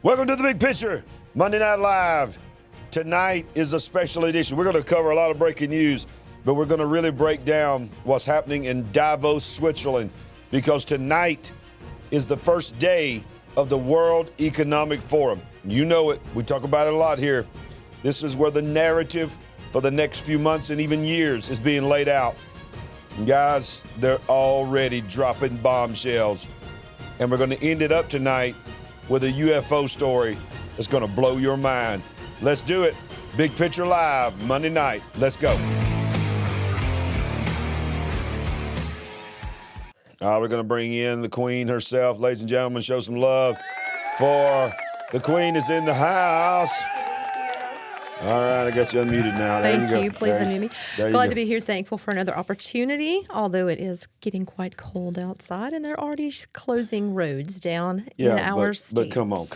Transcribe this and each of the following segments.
Welcome to The Big Picture, Monday Night Live. Tonight is a special edition. We're going to cover a lot of breaking news, but we're going to really break down what's happening in Davos, Switzerland, because tonight is the first day of the World Economic Forum. You know it. We talk about it a lot here. This is where the narrative for the next few months and even years is being laid out. And guys, they're already dropping bombshells. And we're going to end it up tonight with a UFO story that's going to blow your mind. Let's do it. Big Picture Live, Monday night. Let's go. We're going to bring in the Queen herself. Ladies and gentlemen, show some love for the Queen is in the house. All right, I got you unmuted now. Thank you. Please unmute me. Glad to be here. Thankful for another opportunity, although it is getting quite cold outside, and they're already closing roads down in our state. But come on.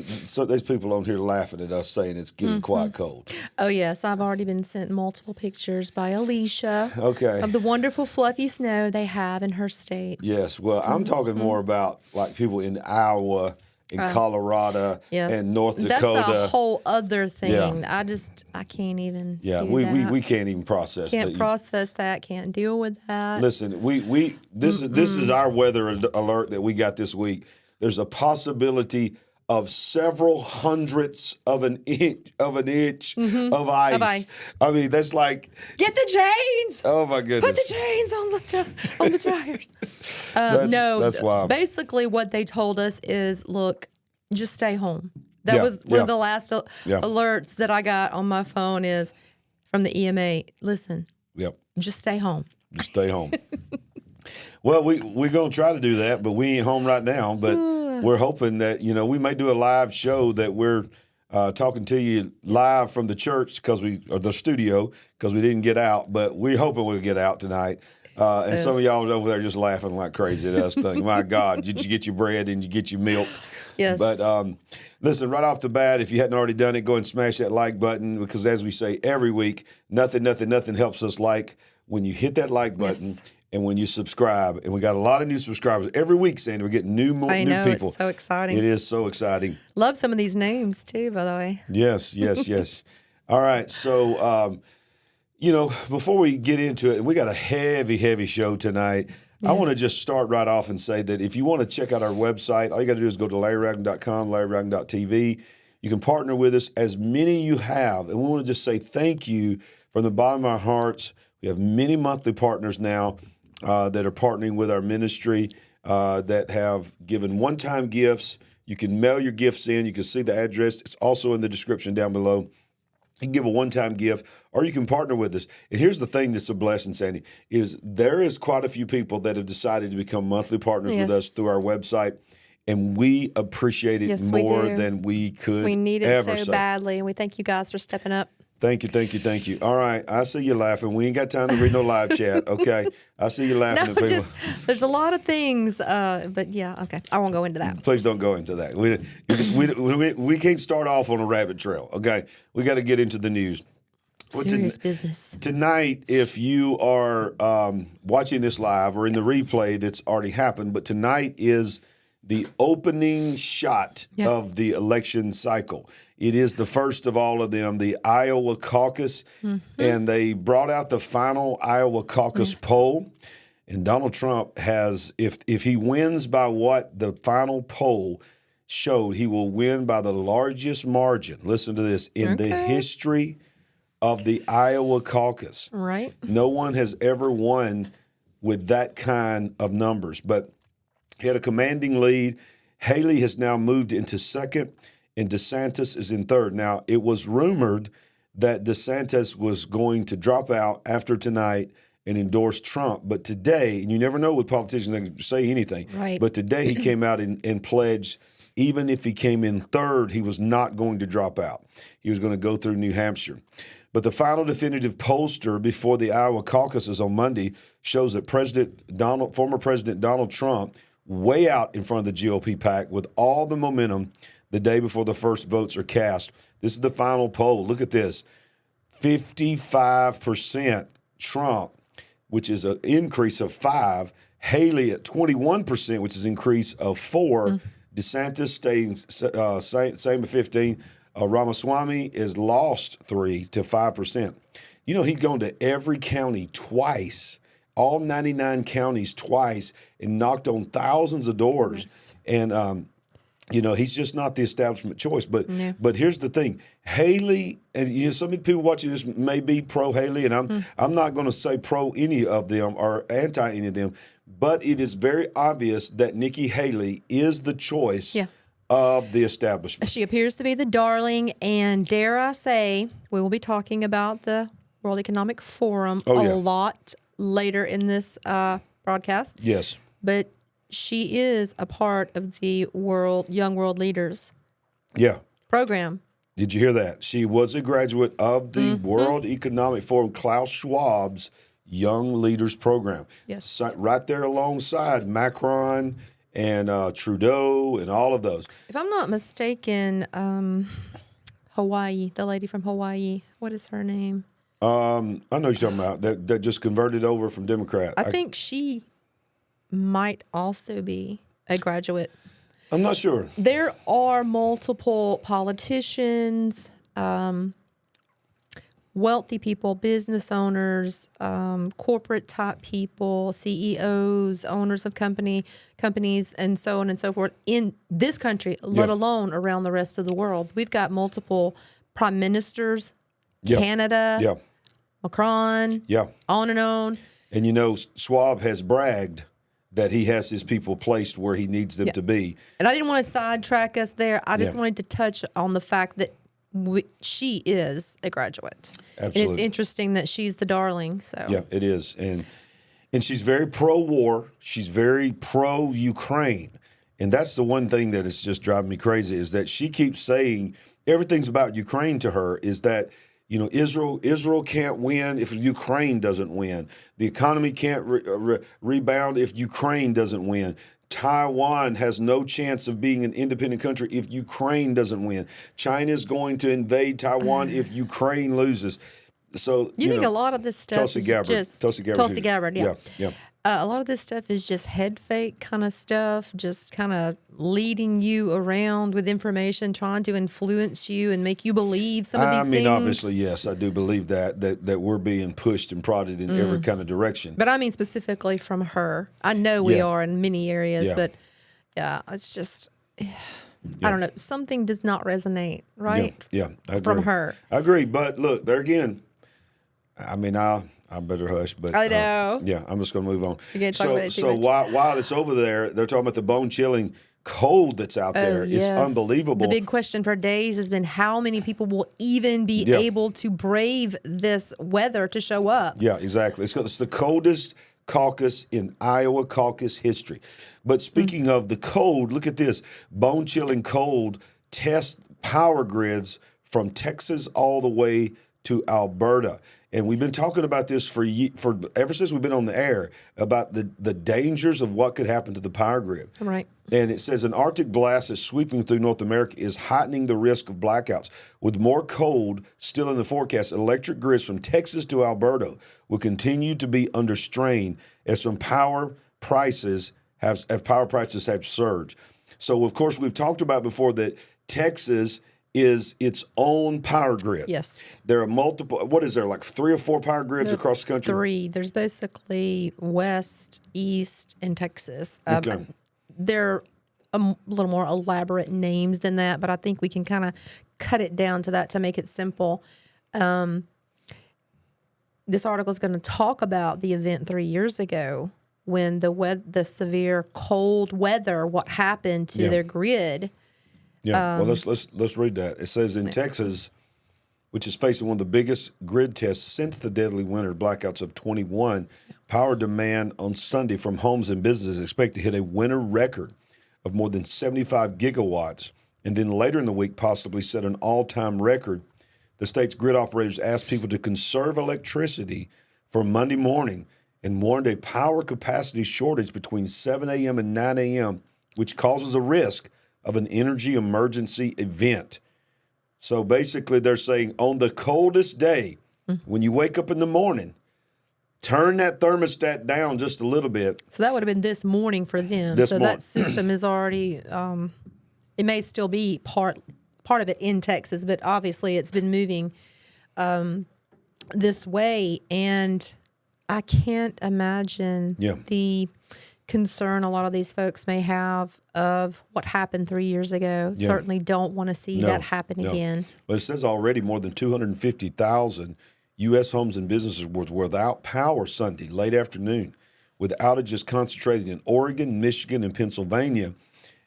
So there's people on here laughing at us saying it's getting quite cold. Oh, yes. I've already been sent multiple pictures by Alicia of the wonderful fluffy snow they have in her state. Yes. Well, I'm talking more about like people in Iowa, in Colorado, and North Dakota. That's a whole other thing. Yeah. I can't even do that. We can't even process that. Can't process that, can't deal with that. Listen, this is our weather alert that we got this week. There's a possibility of several hundredths of an inch of ice. I mean, that's like get the chains. Oh my goodness! Put the chains on the tires. That's wild. Basically, what they told us is, look, just stay home. That was one of the last alerts that I got on my phone is from the EMA. Listen, just stay home. Just stay home. Well, we're going to try to do that, but we ain't home right now. But we're hoping that, we may do a live show that we're talking to you live from the church or the studio because we didn't get out. But we're hoping we'll get out tonight. And some of y'all over there just laughing like crazy at us, thinking, my God, did you get your bread and you get your milk? Yes. But listen, right off the bat, if you hadn't already done it, go and smash that like button because as we say every week, nothing helps us like when you hit that like button. Yes. And when you subscribe, and we got a lot of new subscribers every week, Sandy, we're getting new people. It's so exciting. It is so exciting. Love some of these names too, by the way. Yes. All right, so before we get into it, and we got a heavy show tonight. Yes. I want to just start right off and say that if you want to check out our website, all you got to do is go to LarryRagland.com, LarryRagland.tv. You can partner with us, as many you have, and we want to just say thank you from the bottom of our hearts. We have many monthly partners now that are partnering with our ministry that have given one-time gifts. You can mail your gifts in. You can see the address. It's also in the description down below. You can give a one-time gift, or you can partner with us. And here's the thing that's a blessing, Sandy, is there is quite a few people that have decided to become monthly partners with us through our website. And we appreciate it more than we could ever say. We need it so badly, and we thank you guys for stepping up. Thank you. All right, I see you laughing. We ain't got time to read no live chat, okay? I see you laughing at people. There's a lot of things, but yeah, okay. I won't go into that. Please don't go into that. We can't start off on a rabbit trail, okay? We got to get into the news. Serious business. Tonight, if you are watching this live or in the replay that's already happened, but tonight is the opening shot of the election cycle. It is the first of all of them, the Iowa Caucus, and they brought out the final Iowa Caucus poll. And Donald Trump has, if he wins by what the final poll showed, he will win by the largest margin. Listen to this, in the history of the Iowa Caucus. Right. No one has ever won with that kind of numbers, but he had a commanding lead. Haley has now moved into second, and DeSantis is in third. Now, it was rumored that DeSantis was going to drop out after tonight and endorse Trump. But today, and you never know with politicians, they can say anything. Right. But today he came out and pledged, even if he came in third, he was not going to drop out. He was going to go through New Hampshire. But the final definitive pollster before the Iowa caucuses on Monday shows that former President Donald Trump way out in front of the GOP pack with all the momentum the day before the first votes are cast. This is the final poll. Look at this. 55% Trump, which is an increase of 5. Haley at 21%, which is an increase of 4. DeSantis staying same at 15. Ramaswamy is lost 3 to 5%. You know, he's gone to every county twice, all 99 counties twice, and knocked on thousands of doors. Yes. And, you know, he's just not the establishment choice. But here's the thing. Haley, and you know, some of the people watching this may be pro-Haley, and I'm not going to say pro any of them or anti any of them, but it is very obvious that Nikki Haley is the choice of the establishment. She appears to be the darling, and dare I say, we will be talking about the World Economic Forum a lot later in this broadcast. Yes. But she is a part of the Young World Leaders program. Did you hear that? She was a graduate of the World Economic Forum, Klaus Schwab's Young Leaders program. Yes. So, right there alongside Macron and Trudeau and all of those. If I'm not mistaken, Hawaii, the lady from Hawaii, what is her name? I know you're talking about that just converted over from Democrat. I think she might also be a graduate. I'm not sure. There are multiple politicians, wealthy people, business owners, corporate type people, CEOs, owners of companies, and so on and so forth in this country, let alone around the rest of the world. We've got multiple prime ministers, Canada, Macron, on and on. And you know, Schwab has bragged that he has his people placed where he needs them to be. And I didn't want to sidetrack us there. I just wanted to touch on the fact that she is a graduate. Absolutely. And it's interesting that she's the darling. So yeah, it is. And she's very pro-war. She's very pro-Ukraine. And that's the one thing that is just driving me crazy is that she keeps saying everything's about Ukraine to her is that, you know, Israel can't win if Ukraine doesn't win. The economy can't rebound if Ukraine doesn't win. Taiwan has no chance of being an independent country if Ukraine doesn't win. China's going to invade Taiwan if Ukraine loses. So you think a lot of this stuff is just Tulsi Gabbard, yeah. A lot of this stuff is just head fake kind of stuff, just kind of leading you around with information, trying to influence you and make you believe some of these things. Obviously, yes, I do believe that we're being pushed and prodded in every kind of direction. But I mean specifically from her. I know we are in many areas, but it's just, I don't know, something does not resonate, right? Yeah, I agree. From her. I agree, but look, there again, I mean, I better hush, but I know. I'm just going to move on. You can't talk about it too much. While it's over there, they're talking about the bone-chilling cold that's out there. It's unbelievable. The big question for days has been how many people will even be able to brave this weather to show up. Yeah, exactly. It's the coldest caucus in Iowa caucus history. But speaking of the cold, look at this. Bone-chilling cold tests power grids from Texas all the way to Alberta. And we've been talking about this for ever since we've been on the air about the dangers of what could happen to the power grid. Right. And it says an Arctic blast is sweeping through North America is heightening the risk of blackouts. With more cold still in the forecast, electric grids from Texas to Alberta will continue to be under strain as power prices have surged. So, of course, we've talked about before that Texas is its own power grid. Yes. There are multiple, what is there, like 3 or 4 power grids across the country? 3. There's basically West, East, and Texas. Okay. They're a little more elaborate names than that, but I think we can kind of cut it down to that to make it simple. This article is going to talk about the event 3 years ago when the severe cold weather, what happened to their grid. Yeah, well, let's read that. It says in Texas, which is facing one of the biggest grid tests since the deadly winter blackouts of 21, power demand on Sunday from homes and businesses is expected to hit a winter record of more than 75 gigawatts, and then later in the week possibly set an all-time record. The state's grid operators asked people to conserve electricity for Monday morning and warned a power capacity shortage between 7 a.m. and 9 a.m., which causes a risk of an energy emergency event. So basically they're saying on the coldest day, when you wake up in the morning, turn that thermostat down just a little bit. So that would have been this morning for them. That system is already It may still be part of it in Texas, but obviously it's been moving this way. And I can't imagine the concern a lot of these folks may have of what happened 3 years ago. Yeah. Certainly don't want to see that happen again. But it says already more than 250,000 U.S. homes and businesses were without power Sunday, late afternoon, with outages concentrated in Oregon, Michigan, and Pennsylvania,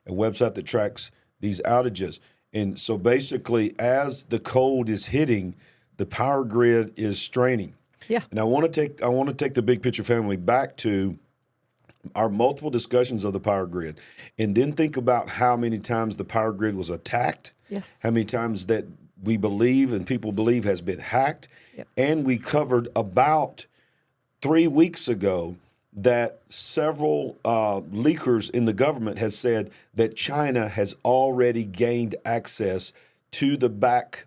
a website that tracks these outages. And so basically, as the cold is hitting, the power grid is straining. Yeah. And I want to take the big picture family back to our multiple discussions of the power grid, and then think about how many times the power grid was attacked. Yes. How many times that we believe and people believe has been hacked. Yep. And we covered about 3 weeks ago that several leakers in the government has said that China has already gained access to the back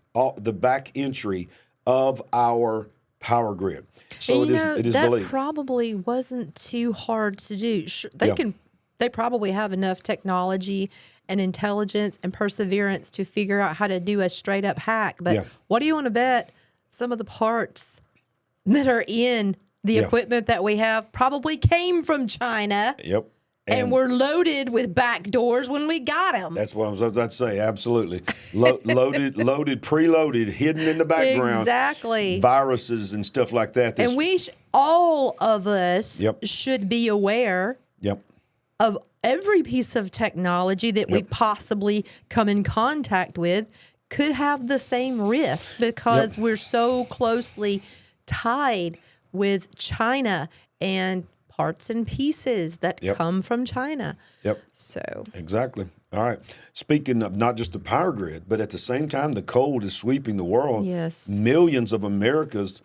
entry of our power grid. So and it is that believed. Probably wasn't too hard to do. They probably have enough technology and intelligence and perseverance to figure out how to do a straight up hack. But what do you want to bet some of the parts that are in the equipment that we have probably came from China? Yep. And we're loaded with back doors when we got them. That's what I was about to say. Absolutely. Loaded, preloaded, hidden in the background. Exactly. Viruses and stuff like that. And all of us should be aware of every piece of technology that we possibly come in contact with could have the same risk because we're so closely tied with China and parts and pieces that come from China. So exactly. All right. Speaking of not just the power grid, but at the same time, the cold is sweeping the world. Yes. Millions of America's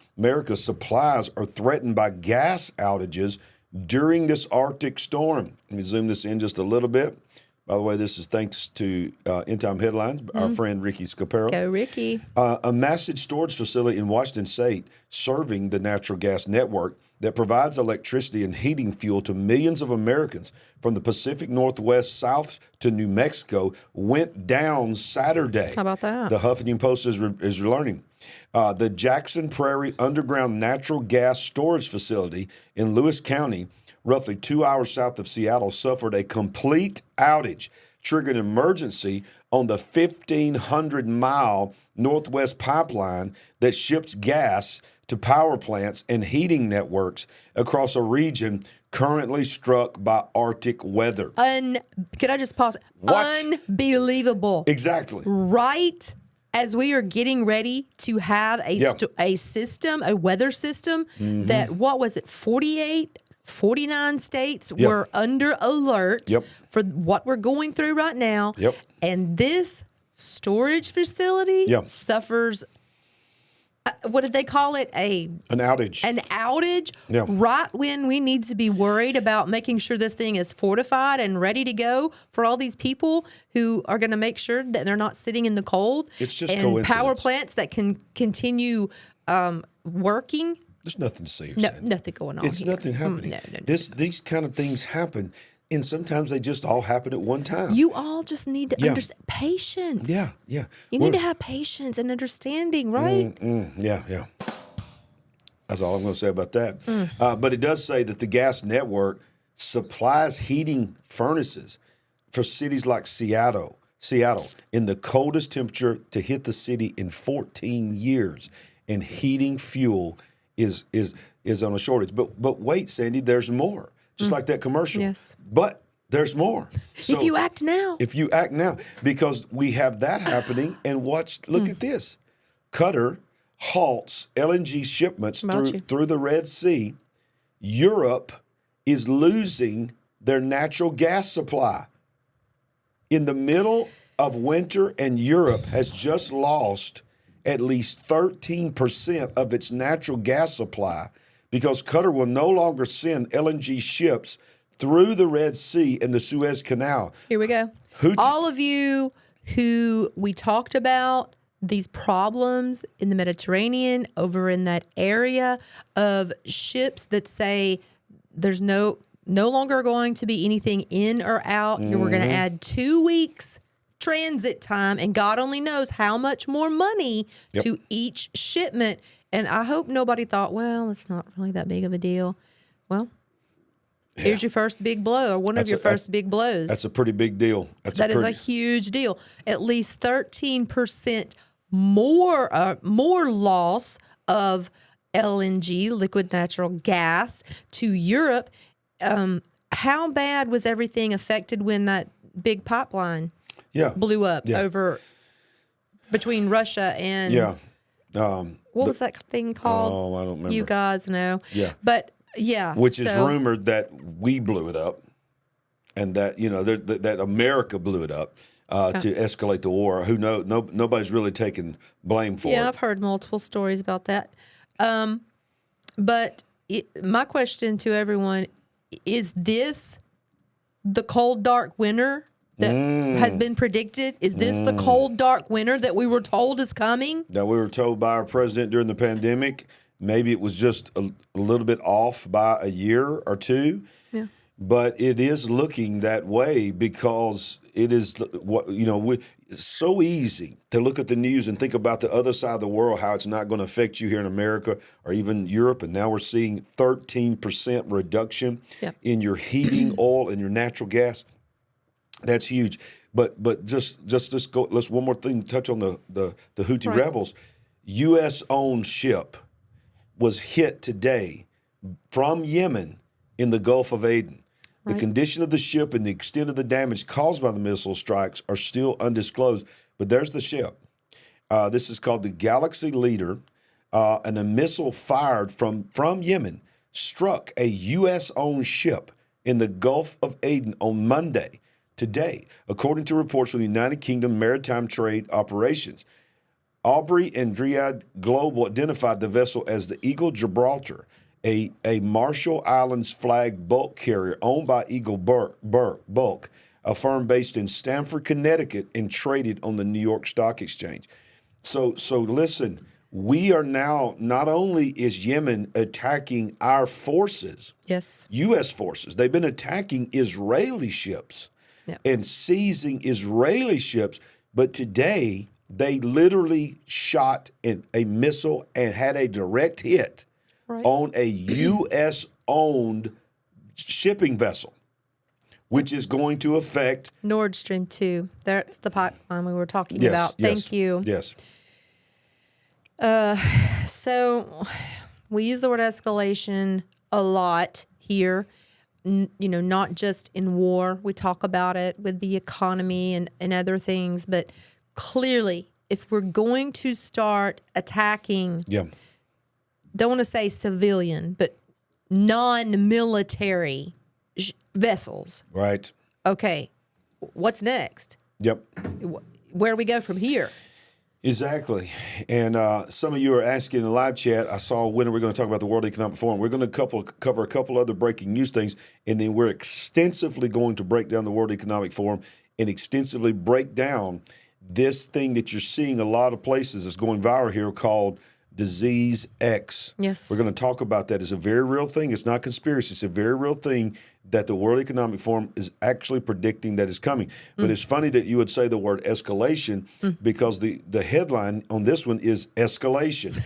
supplies are threatened by gas outages during this Arctic storm. Let me zoom this in just a little bit. By the way, this is thanks to End Time Headlines, our friend Ricky Scaparo. Go, Ricky. A massive storage facility in Washington State serving the natural gas network that provides electricity and heating fuel to millions of Americans from the Pacific Northwest south to New Mexico went down Saturday. How about that? The Huffington Post is learning. The Jackson Prairie Underground Natural Gas Storage Facility in Lewis County, roughly 2 hours south of Seattle, suffered a complete outage, triggered an emergency on the 1,500-mile Northwest pipeline that ships gas to power plants and heating networks across a region currently struck by Arctic weather. Could I just pause? What? Unbelievable. Exactly. Right as we are getting ready to have a system, a weather system that, 49 states were under alert for what we're going through right now. And this storage facility suffers, what did they call it? An outage. An outage right when we need to be worried about making sure this thing is fortified and ready to go for all these people who are going to make sure that they're not sitting in the cold. It's just and coincidence. Power plants that can continue working. There's nothing to say or say. saying. Nothing going on. It's here. nothing happening. These kind of things happen, and sometimes they just all happen at one time. You all just need to understand patience. You need to have patience and understanding, right? That's all I'm going to say about that. But it does say that the gas network supplies heating furnaces for cities like Seattle in the coldest temperature to hit the city in 14 years, and heating fuel is on a shortage. But wait, Sandy, there's more. Just like that commercial. Yes. But there's more. So if you act now. Because we have that happening, and look at this. Qatar halts LNG shipments through the Red Sea. Europe is losing their natural gas supply. In the middle of winter, and Europe has just lost at least 13% of its natural gas supply because Qatar will no longer send LNG ships through the Red Sea and the Suez Canal. Here we go. All of you who we talked about these problems in the Mediterranean, over in that area of ships that say there's no longer going to be anything in or out. We're going to add 2 weeks transit time, and God only knows how much more money to each shipment. And I hope nobody thought, well, it's not really that big of a deal. Well, here's your first big blow, or one of your first big blows. That's a pretty big deal. That is a huge deal. At least 13% more loss of LNG, liquid natural gas, to Europe. How bad was everything affected when that big pipeline blew up over between Russia and what was that thing called? Oh, I don't remember. You guys know. Yeah. But which is rumored that we blew it up, and that that America blew it up to escalate the war. Who knows? Nobody's really taking blame for it. Yeah, I've heard multiple stories about that. But my question to everyone is: this the cold, dark winter that has been predicted? Is this the cold, dark winter that we were told is coming? That we were told by our president during the pandemic. Maybe it was just a little bit off by a year or two. Yeah. But it is looking that way because it is it's so easy to look at the news and think about the other side of the world, how it's not going to affect you here in America or even Europe. And now we're seeing 13% reduction in your heating oil and your natural gas. That's huge. But just let's go. Let's one more thing. Touch on the Houthi rebels. U.S.-owned ship was hit today from Yemen in the Gulf of Aden. The condition of the ship and the extent of the damage caused by the missile strikes are still undisclosed. But there's the ship. This is called the Galaxy Leader, and a missile fired from Yemen struck a U.S.-owned ship in the Gulf of Aden on Monday, today, according to reports from the United Kingdom Maritime Trade Operations. Aubrey and Riyadh Global identified the vessel as the Eagle Gibraltar, a Marshall Islands flag bulk carrier owned by Eagle Bulk, a firm based in Stamford, Connecticut, and traded on the New York Stock Exchange. So listen, we are now, not only is Yemen attacking our forces, U.S. forces, they've been attacking Israeli ships and seizing Israeli ships, but today they literally shot a missile and had a direct hit on a U.S.-owned shipping vessel, which is going to affect Nord Stream 2. That's the pipeline we were talking about. Thank you. Yes. So we use the word escalation a lot here. Not just in war. We talk about it with the economy and other things, but clearly, if we're going to start attacking, don't want to say civilian, but non-military vessels. Right. Okay, what's next? Yep. Where do we go from here? Exactly. And some of you are asking in the live chat, I saw when are we going to talk about the World Economic Forum. We're going to cover a couple other breaking news things, and then we're extensively going to break down the World Economic Forum and extensively break down this thing that you're seeing a lot of places is going viral here called Disease X. Yes. We're going to talk about that. It's a very real thing. It's not conspiracy. It's a very real thing that the World Economic Forum is actually predicting that is coming. But it's funny that you would say the word escalation because the headline on this one is escalation.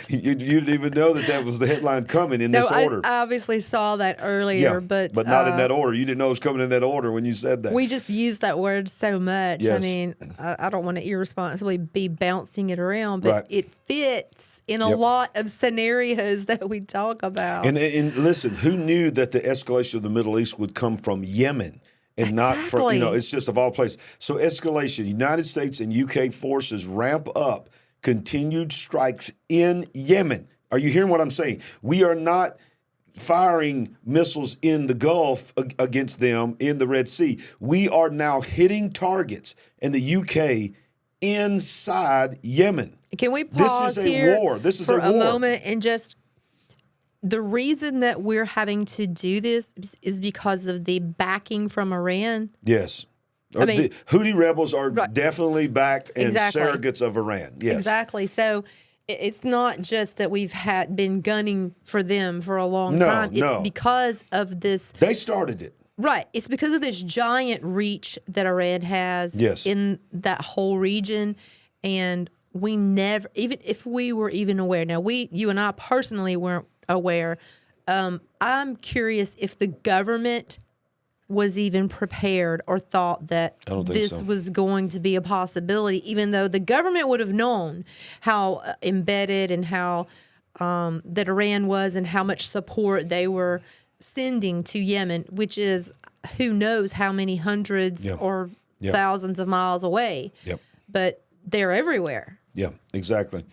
You didn't even know that was the headline coming in this order. I obviously saw that earlier, but not in that order. You didn't know it was coming in that order when you said that. We just use that word so much. Yes. I mean, I don't want to irresponsibly be bouncing it around, but it fits in a lot of scenarios that we talk about. And listen, who knew that the escalation of the Middle East would come from Yemen? And not from, it's just of all places. So escalation, United States and UK forces ramp up continued strikes in Yemen. Are you hearing what I'm saying? We are not firing missiles in the Gulf against them in the Red Sea. We are now hitting targets in the UK inside Yemen. Can we pause here for a moment and just the reason that we're having to do this is because of the backing from Iran? Yes. The Houthi rebels are definitely backed and surrogates of Iran. Yes. Exactly. So it's not just that we've been gunning for them for a long time. It's because of this. They started it. Right. It's because of this giant reach that Iran has in that whole region. And we never, even if we were even aware, now you and I personally weren't aware. I'm curious if the government was even prepared or thought that this was going to be a possibility, even though the government would have known how embedded and how that Iran was and how much support they were sending to Yemen, which is who knows how many hundreds or thousands of miles away. But they're everywhere. Yeah, exactly.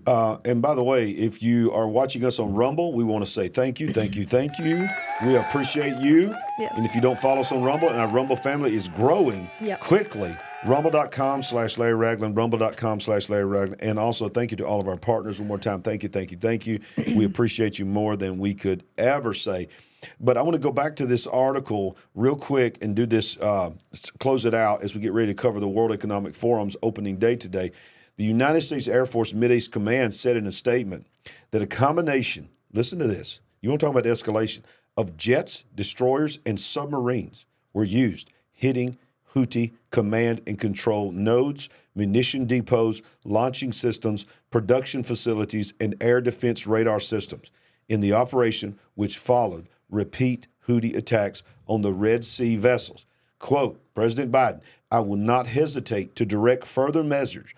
And by the way, if you are watching us on Rumble, we want to say thank you, thank you, thank you. We appreciate you. Yes. And if you don't follow us on Rumble, and our Rumble family is growing quickly, rumble.com/Larry Ragland, rumble.com/Larry Ragland. And also thank you to all of our partners. One more time, thank you, thank you, thank you. We appreciate you more than we could ever say. But I want to go back to this article real quick and do this, close it out as we get ready to cover the World Economic Forum's opening day today. The United States Air Force Mideast Command said in a statement that a combination, listen to this, you want to talk about escalation, of jets, destroyers, and submarines were used, hitting Houthi command and control nodes, munition depots, launching systems, production facilities, and air defense radar systems in the operation which followed repeat Houthi attacks on the Red Sea vessels. Quote, President Biden, I will not hesitate to direct further measures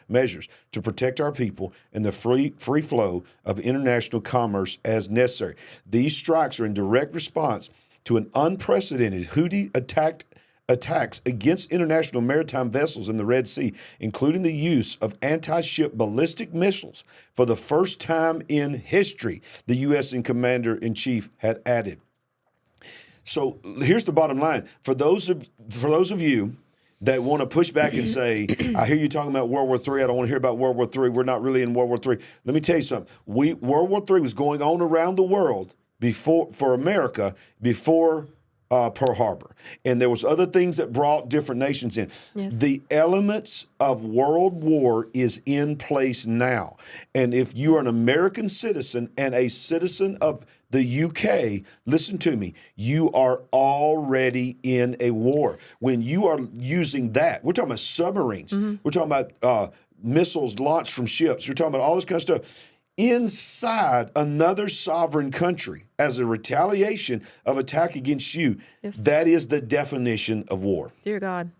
to protect our people and the free flow of international commerce as necessary. These strikes are in direct response to an unprecedented Houthi attacks against international maritime vessels in the Red Sea, including the use of anti-ship ballistic missiles for the first time in history, the U.S. and Commander-in-Chief had added. So here's the bottom line. For those of you that want to push back and say, I hear you talking about World War III. I don't want to hear about World War III. We're not really in World War III. Let me tell you something. World War III was going on around the world for America before Pearl Harbor. And there was other things that brought different nations in. Yes. The elements of world war is in place now. And if you are an American citizen and a citizen of the UK, listen to me, you are already in a war. When you are using that, we're talking about submarines, we're talking about missiles launched from ships, we're talking about all this kind of stuff, inside another sovereign country as a retaliation of attack against you, that is the definition of war. Dear God.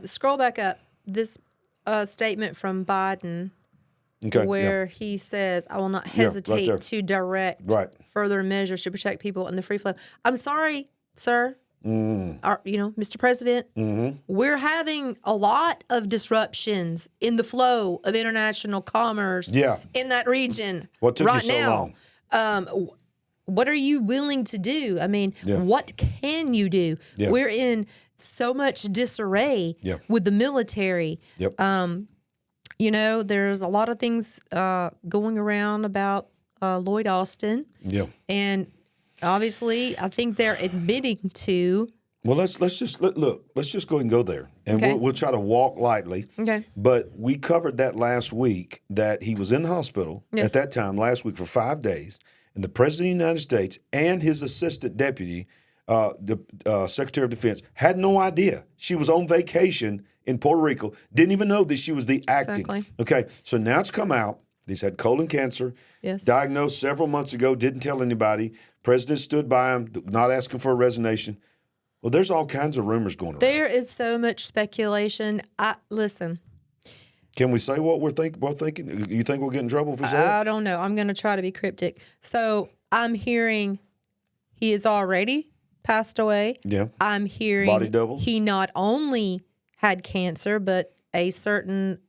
Scroll back up. This statement from Biden, where he says, I will not hesitate to direct further measures to protect people and the free flow. I'm sorry, sir. Mr. President, we're having a lot of disruptions in the flow of international commerce in that region what took right you so now. Long? What are you willing to do? I mean, what can you do? We're in so much disarray with the military. There's a lot of things going around about Lloyd Austin. And obviously, I think they're admitting to. Well, let's just go ahead and go there, and we'll try to walk lightly. Okay. But we covered that last week that he was in the hospital at that time last week for 5 days, and the President of the United States and his assistant deputy, the Secretary of Defense, had no idea she was on vacation in Puerto Rico. Didn't even know that she was the acting. Exactly. Okay, so now it's come out. He's had colon cancer, diagnosed several months ago, didn't tell anybody. President stood by him, not asking for a resignation. Well, there's all kinds of rumors going around. There is so much speculation. Listen. Can we say what we're thinking? You think we'll get in trouble if we say it? I don't know. I'm going to try to be cryptic. So I'm hearing he is already passed away. Yeah. I'm hearing body doubles. He not only had cancer, but a certain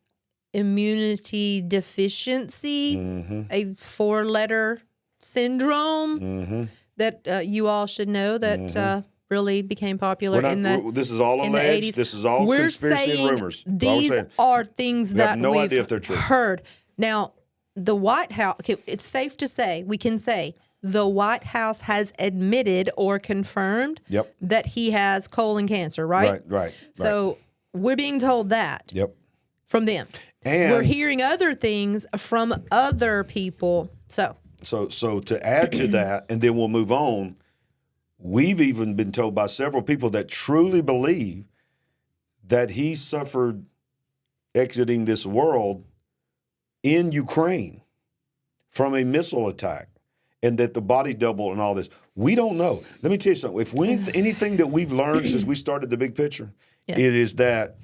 immunity deficiency, a 4-letter syndrome that you all should know that really became popular this is all alleged. This is all conspiracy and rumors. These are things that no we've idea if they're true. Heard. Now, the White House, it's safe to say, we can say, the White House has admitted or confirmed that he has colon cancer, right? Right. So we're being told that from them. And we're hearing other things from other people. So to add to that, and then we'll move on, We've even been told by several people that truly believe that he suffered exiting this world in Ukraine from a missile attack, and that the body double and all this. We don't know. Let me tell you something. If anything that we've learned since we started the big picture, it is that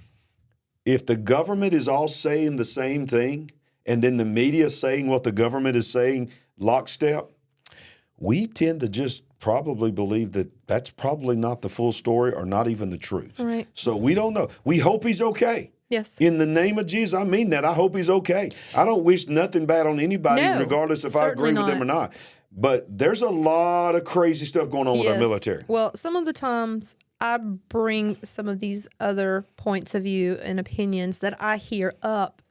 if the government is all saying the same thing, and then the media saying what the government is saying lockstep, we tend to just probably believe that that's probably not the full story or not even the truth. Right. So we don't know. We hope he's okay. Yes. In the name of Jesus, I mean that. I hope he's okay. I don't wish nothing bad on anybody, regardless if I agree with them or not. But there's a lot of crazy stuff going on with our military. Well, some of the times I bring some of these other points of view and opinions that I hear up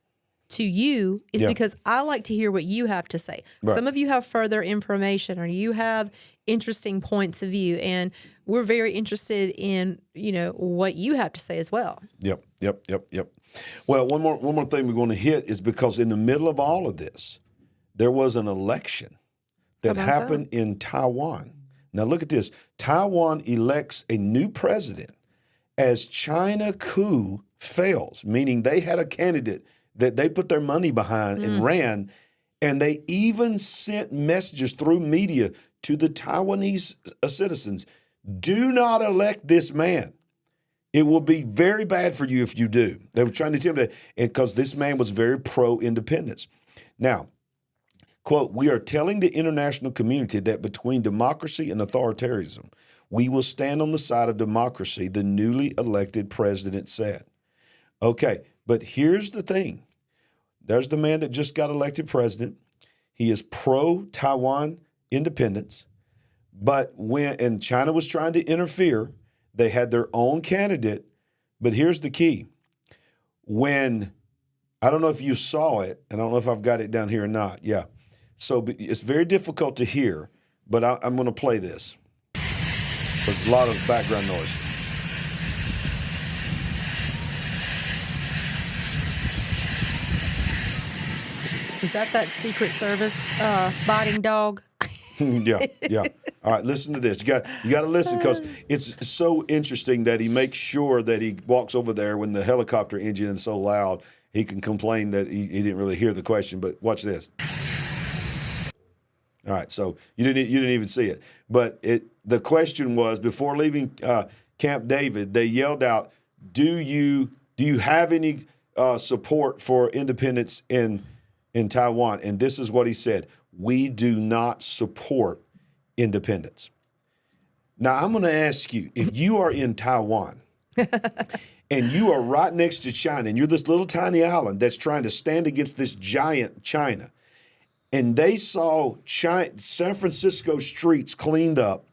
to you is because I like to hear what you have to say. Right. Some of you have further information or you have interesting points of view, and we're very interested in, what you have to say as well. Yep. Well, one more thing we're going to hit is because in the middle of all of this, there was an election that happened in Taiwan. Now look at this. Taiwan elects a new president as China coup fails, meaning they had a candidate that they put their money behind and ran, and they even sent messages through media to the Taiwanese citizens, do not elect this man. It will be very bad for you if you do. They were trying to tell them that, because this man was very pro-independence. Now, quote, we are telling the international community that between democracy and authoritarianism, we will stand on the side of democracy, the newly elected president said. Okay, but here's the thing. There's the man that just got elected president. He is pro-Taiwan independence. But and China was trying to interfere, they had their own candidate. But here's the key. I don't know if you saw it, and I don't know if I've got it down here or not. Yeah. So it's very difficult to hear, but I'm going to play this. There's a lot of background noise. Is that Secret Service biting dog? Yeah. All right, listen to this. You got to listen, because it's so interesting that he makes sure that he walks over there when the helicopter engine is so loud, he can complain that he didn't really hear the question. But watch this. All right, so you didn't even see it. But the question was, before leaving Camp David, they yelled out, do you have any support for independence in Taiwan? And this is what he said: we do not support independence. Now, I'm going to ask you, if you are in Taiwan and you are right next to China, and you're this little tiny island that's trying to stand against this giant China, and they saw San Francisco streets cleaned up,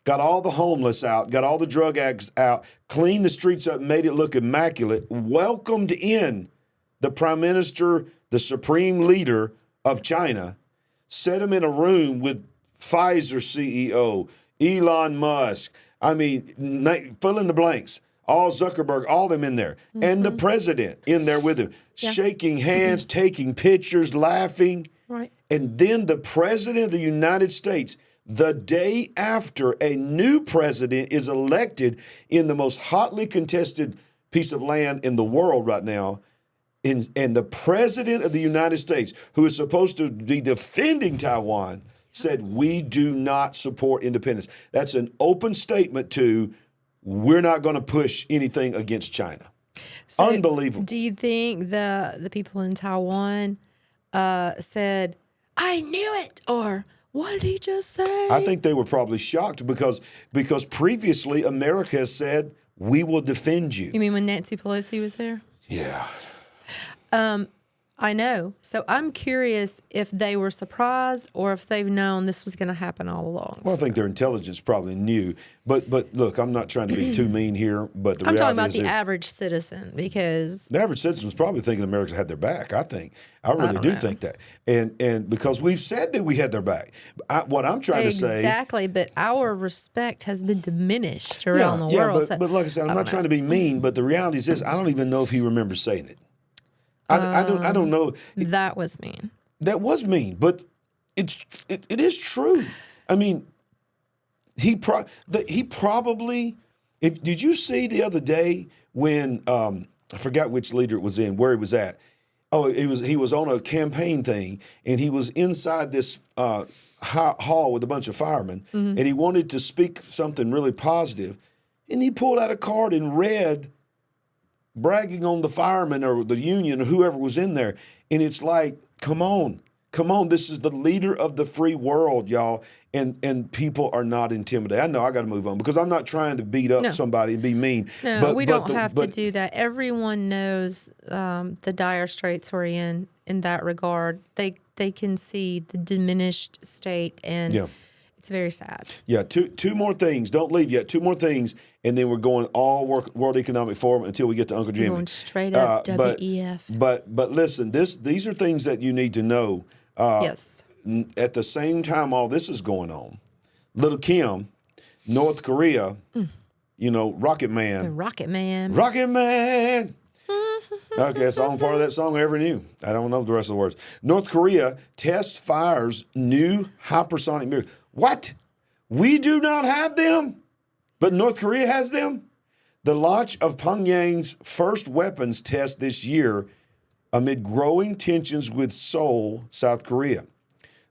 got all the homeless out, got all the drug addicts out, cleaned the streets up, made it look immaculate, welcomed in the prime minister, the supreme leader of China, set him in a room with Pfizer CEO, Elon Musk, fill in the blanks, all Zuckerberg, all them in there, and the president in there with him, shaking hands, taking pictures, laughing. Right. And then the president of the United States, the day after a new president is elected in the most hotly contested piece of land in the world right now, and the president of the United States, who is supposed to be defending Taiwan, said, we do not support independence. That's an open statement to, we're not going to push anything against China. So unbelievable. Do you think the people in Taiwan said, I knew it, or what did he just say? I think they were probably shocked because previously America has said, we will defend you. You mean when Nancy Pelosi was there? Yeah. I know. So I'm curious if they were surprised or if they've known this was going to happen all along. Well, I think their intelligence probably knew. But look, I'm not trying to be too mean here, but I'm talking about the average citizen, because the average citizen was probably thinking America had their back. I really do think that, and because we've said that we had their back. What I'm trying to say exactly, but our respect has been diminished around the world. But like I said, I'm not trying to be mean, but the reality is this: I don't even know if he remembers saying it. I don't know. That was mean. That was mean, but it is true. I mean, he probably. Did you see the other day when I forgot which leader it was in, where he was at? Oh, he was on a campaign thing, and he was inside this hall with a bunch of firemen, and he wanted to speak something really positive, and he pulled out a card and read, bragging on the firemen or the union or whoever was in there, and it's like, come on, this is the leader of the free world, y'all, and people are not intimidated. I know I got to move on because I'm not trying to beat up somebody and be mean. No, we don't have to do that. Everyone knows the dire straits we're in that regard. They can see the diminished state, and it's very sad. Yeah, two more things. Don't leave yet. Two more things, and then we're going all World Economic Forum until we get to Uncle Jimmy. Going straight up WEF. But listen, these are things that you need to know. Yes. At the same time all this is going on, Little Kim, North Korea, Rocket Man. The Rocket Man. Rocket Man. Okay, that's the only part of that song I ever knew. I don't know the rest of the words. North Korea fires new hypersonic missiles. What? We do not have them, but North Korea has them? The launch of Pyongyang's first weapons test this year amid growing tensions with Seoul, South Korea.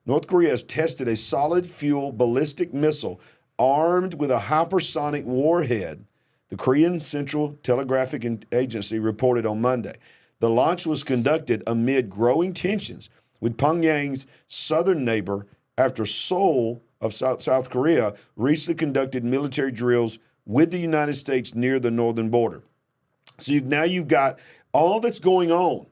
North Korea has tested a solid-fuel ballistic missile armed with a hypersonic warhead, the Korean Central Telegraphic Agency reported on Monday. The launch was conducted amid growing tensions with Pyongyang's southern neighbor after Seoul of South Korea recently conducted military drills with the United States near the northern border. So now you've got all that's going on.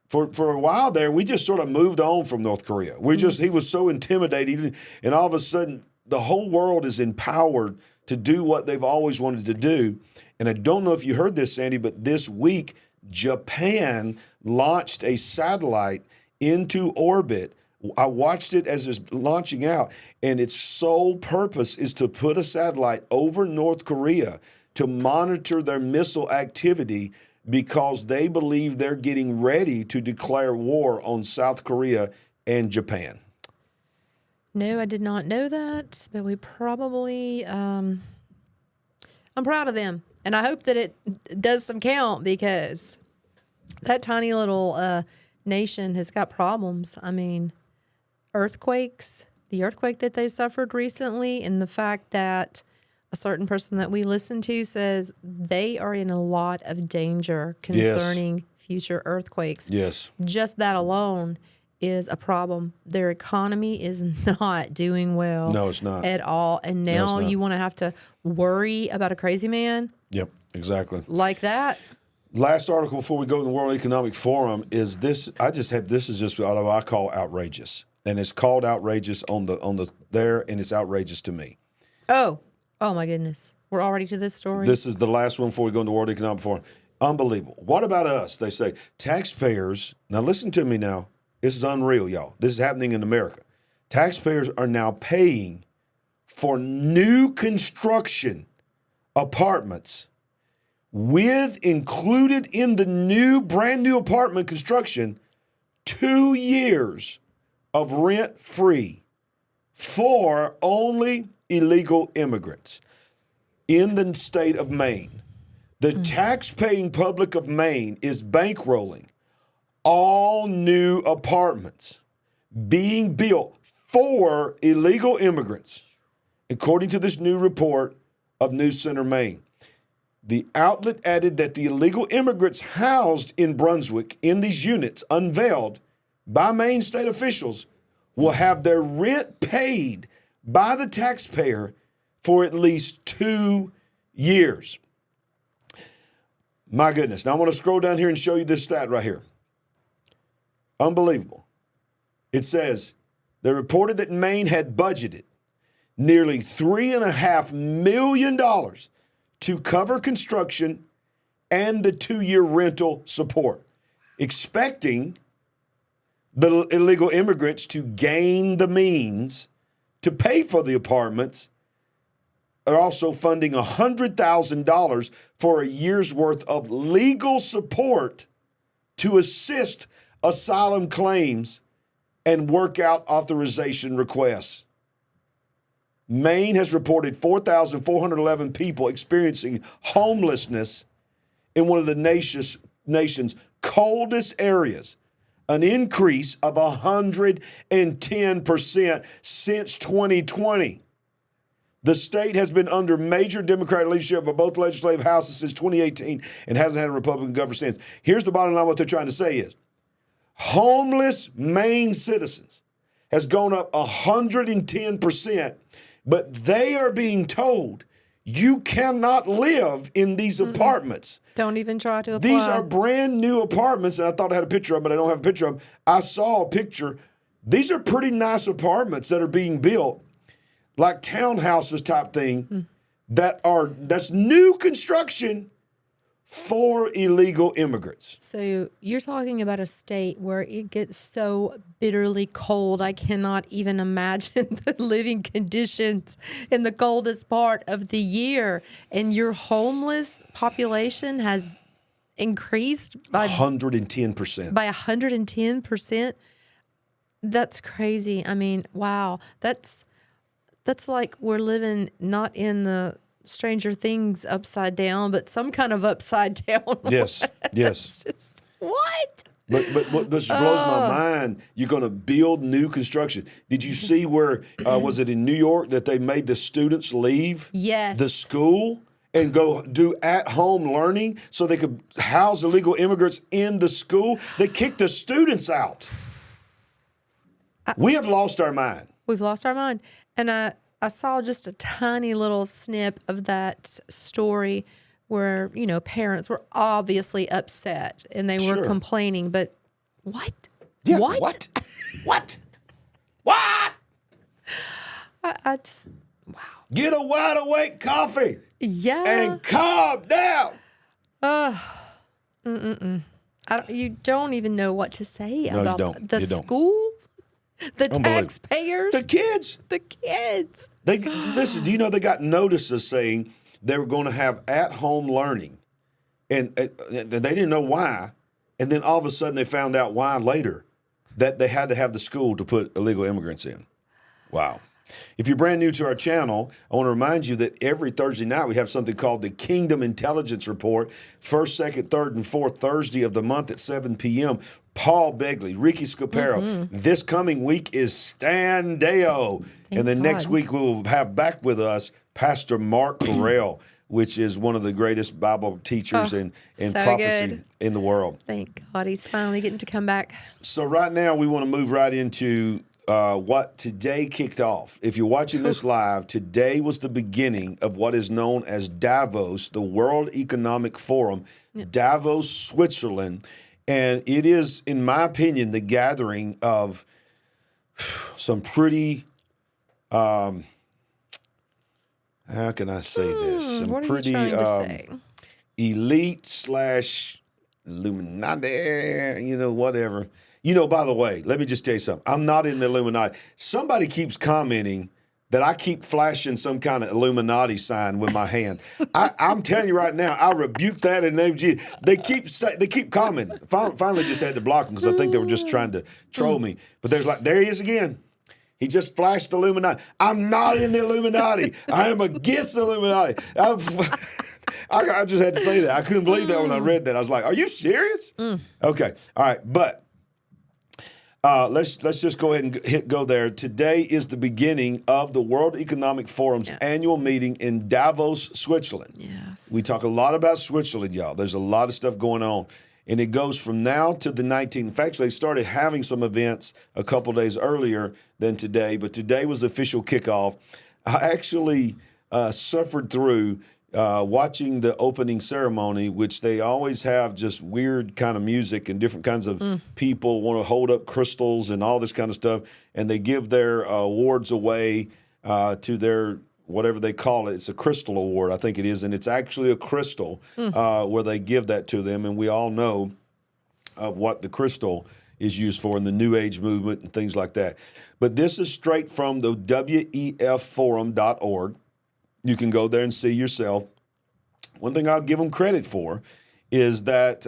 For a while there, we just sort of moved on from North Korea. He was so intimidating, and all of a sudden, the whole world is empowered to do what they've always wanted to do. And I don't know if you heard this, Sandy, but this week, Japan launched a satellite into orbit. I watched it as it's launching out, and its sole purpose is to put a satellite over North Korea to monitor their missile activity, because they believe they're getting ready to declare war on South Korea and Japan. No, I did not know that, but we probably, I'm proud of them. And I hope that it does some count, because that tiny little nation has got problems. I mean, earthquakes, the earthquake that they suffered recently, and the fact that a certain person that we listen to says they are in a lot of danger concerning future earthquakes. Yes. Just that alone is a problem. Their economy is not doing well. No, it's not. At all. And now you want to have to worry about a crazy man? Yep, exactly. Like that? Last article before we go to the World Economic Forum is this. This is just what I call outrageous. And it's called outrageous on the there, and it's outrageous to me. Oh, my goodness. We're already to this story? This is the last one before we go into the World Economic Forum. Unbelievable. What about us? They say, taxpayers, now listen to me now. This is unreal, y'all. This is happening in America. Taxpayers are now paying for new construction apartments with included in the brand new apartment construction, 2 years of rent-free for only illegal immigrants in the state of Maine. The tax-paying public of Maine is bankrolling all new apartments being built for illegal immigrants, according to this new report of News Center Maine. The outlet added that the illegal immigrants housed in Brunswick in these units, unveiled by Maine state officials, will have their rent paid by the taxpayer for at least 2 years. My goodness. Now I want to scroll down here and show you this stat right here. Unbelievable. It says, they reported that Maine had budgeted nearly $3.5 million to cover construction and the 2-year rental support, expecting the illegal immigrants to gain the means to pay for the apartments. Are also funding $100,000 for a year's worth of legal support to assist asylum claims and work out authorization requests. Maine has reported 4,411 people experiencing homelessness in one of the nation's coldest areas, an increase of 110% since 2020. The state has been under major Democratic leadership by both legislative houses since 2018 and hasn't had a Republican governor since. Here's the bottom line. What they're trying to say is homeless Maine citizens has gone up 110%, but they are being told you cannot live in these apartments. Don't even try to apply. These are brand new apartments, and I thought I had a picture of them, but I don't have a picture of them. I saw a picture. These are pretty nice apartments that are being built, like townhouses type thing, that's new construction for illegal immigrants. So you're talking about a state where it gets so bitterly cold, I cannot even imagine the living conditions in the coldest part of the year. And your homeless population has increased by 110%. By 110%. That's crazy. I mean, wow. That's like we're living not in the Stranger Things upside down, but some kind of upside down. Yes, yes. What? But what this blows my mind, you're going to build new construction. Did you see where, was it in New York, that they made the students leave the school and go do at-home learning so they could house illegal immigrants in the school? They kicked the students out. We have lost our mind. We've lost our mind. And I saw just a tiny little snip of that story where, parents were obviously upset and they were complaining, but what? Yeah, what? What? What? I just, wow. Get a wide awake coffee. Yeah. And calm down. You don't even know what to say about the school. The taxpayers. The kids. Listen, do you know they got notices saying they were going to have at-home learning, and they didn't know why, and then all of a sudden they found out why later, that they had to have the school to put illegal immigrants in. Wow. If you're brand new to our channel, I want to remind you that every Thursday night we have something called the Kingdom Intelligence Report, first, second, third, and fourth Thursday of the month at 7 p.m. Paul Begley, Ricky Scaparo. Mm-hmm. This coming week is Stan Deo. And then next week we will have back with us Pastor Mark Carell, which is one of the greatest Bible teachers and prophecy in the world. Thank God he's finally getting to come back. So right now we want to move right into what today kicked off. If you're watching this live, today was the beginning of what is known as Davos, the World Economic Forum, Davos, Switzerland. And it is, in my opinion, the gathering of some pretty, how can I say this? Some what pretty are you trying to say? Elite / Illuminati, whatever. By the way, let me just tell you something. I'm not in the Illuminati. Somebody keeps commenting that I keep flashing some kind of Illuminati sign with my hand. I'm telling you right now, I rebuke that in the name of Jesus. They keep commenting. Finally just had to block them because I think they were just trying to troll me. But there he is again. He just flashed the Illuminati. I'm not in the Illuminati. I am against the Illuminati. I just had to say that. I couldn't believe that when I read that. I was like, are you serious? Okay. All right. But let's just go ahead and go there. Today is the beginning of the World Economic Forum's annual meeting in Davos, Switzerland. Yes. We talk a lot about Switzerland, y'all. There's a lot of stuff going on. And it goes from now to the 19th. In fact, they started having some events a couple days earlier than today, but today was the official kickoff. I actually suffered through watching the opening ceremony, which they always have just weird kind of music and different kinds of people want to hold up crystals and all this kind of stuff. And they give their awards away to their whatever they call it. It's a crystal award, I think it is. And it's actually a crystal where they give that to them. And we all know of what the crystal is used for in the New Age movement and things like that. But this is straight from the WEFforum.org. You can go there and see yourself. One thing I'll give them credit for is that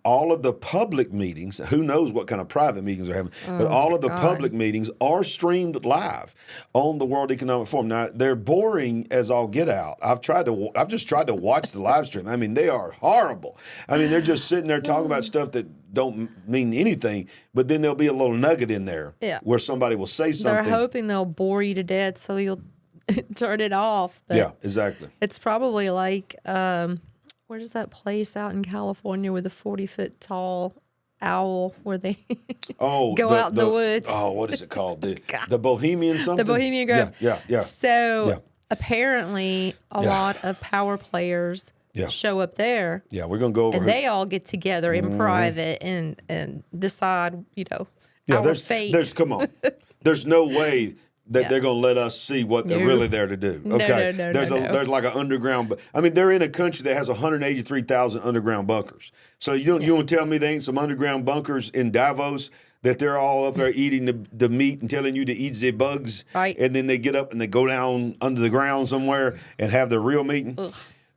all of the public meetings, who knows what kind of private meetings they're having, but all of the public meetings are streamed live on the World Economic Forum. Now, they're boring as all get out. I've just tried to watch the live stream. I mean, they are horrible. I mean, they're just sitting there talking about stuff that don't mean anything, but then there'll be a little nugget in there where somebody will say something. They're hoping they'll bore you to death so you'll turn it off. But yeah, exactly. It's probably like... where's that place out in California with a 40-foot tall owl where they go out in the woods? Oh, what is it called? The Bohemian something? The Bohemian Grove. Yeah. So apparently a lot of power players show up there. Yeah, we're going to go over. And they all get together in private and decide, our fate. Come on. There's no way that they're going to let us see what they're really there to do. Okay. No, there's like an underground. I mean, they're in a country that has 183,000 underground bunkers. So you want to tell me there ain't some underground bunkers in Davos that they're all up there eating the meat and telling you to eat the bugs, right? And then they get up and they go down under the ground somewhere and have their real meeting. Ugh.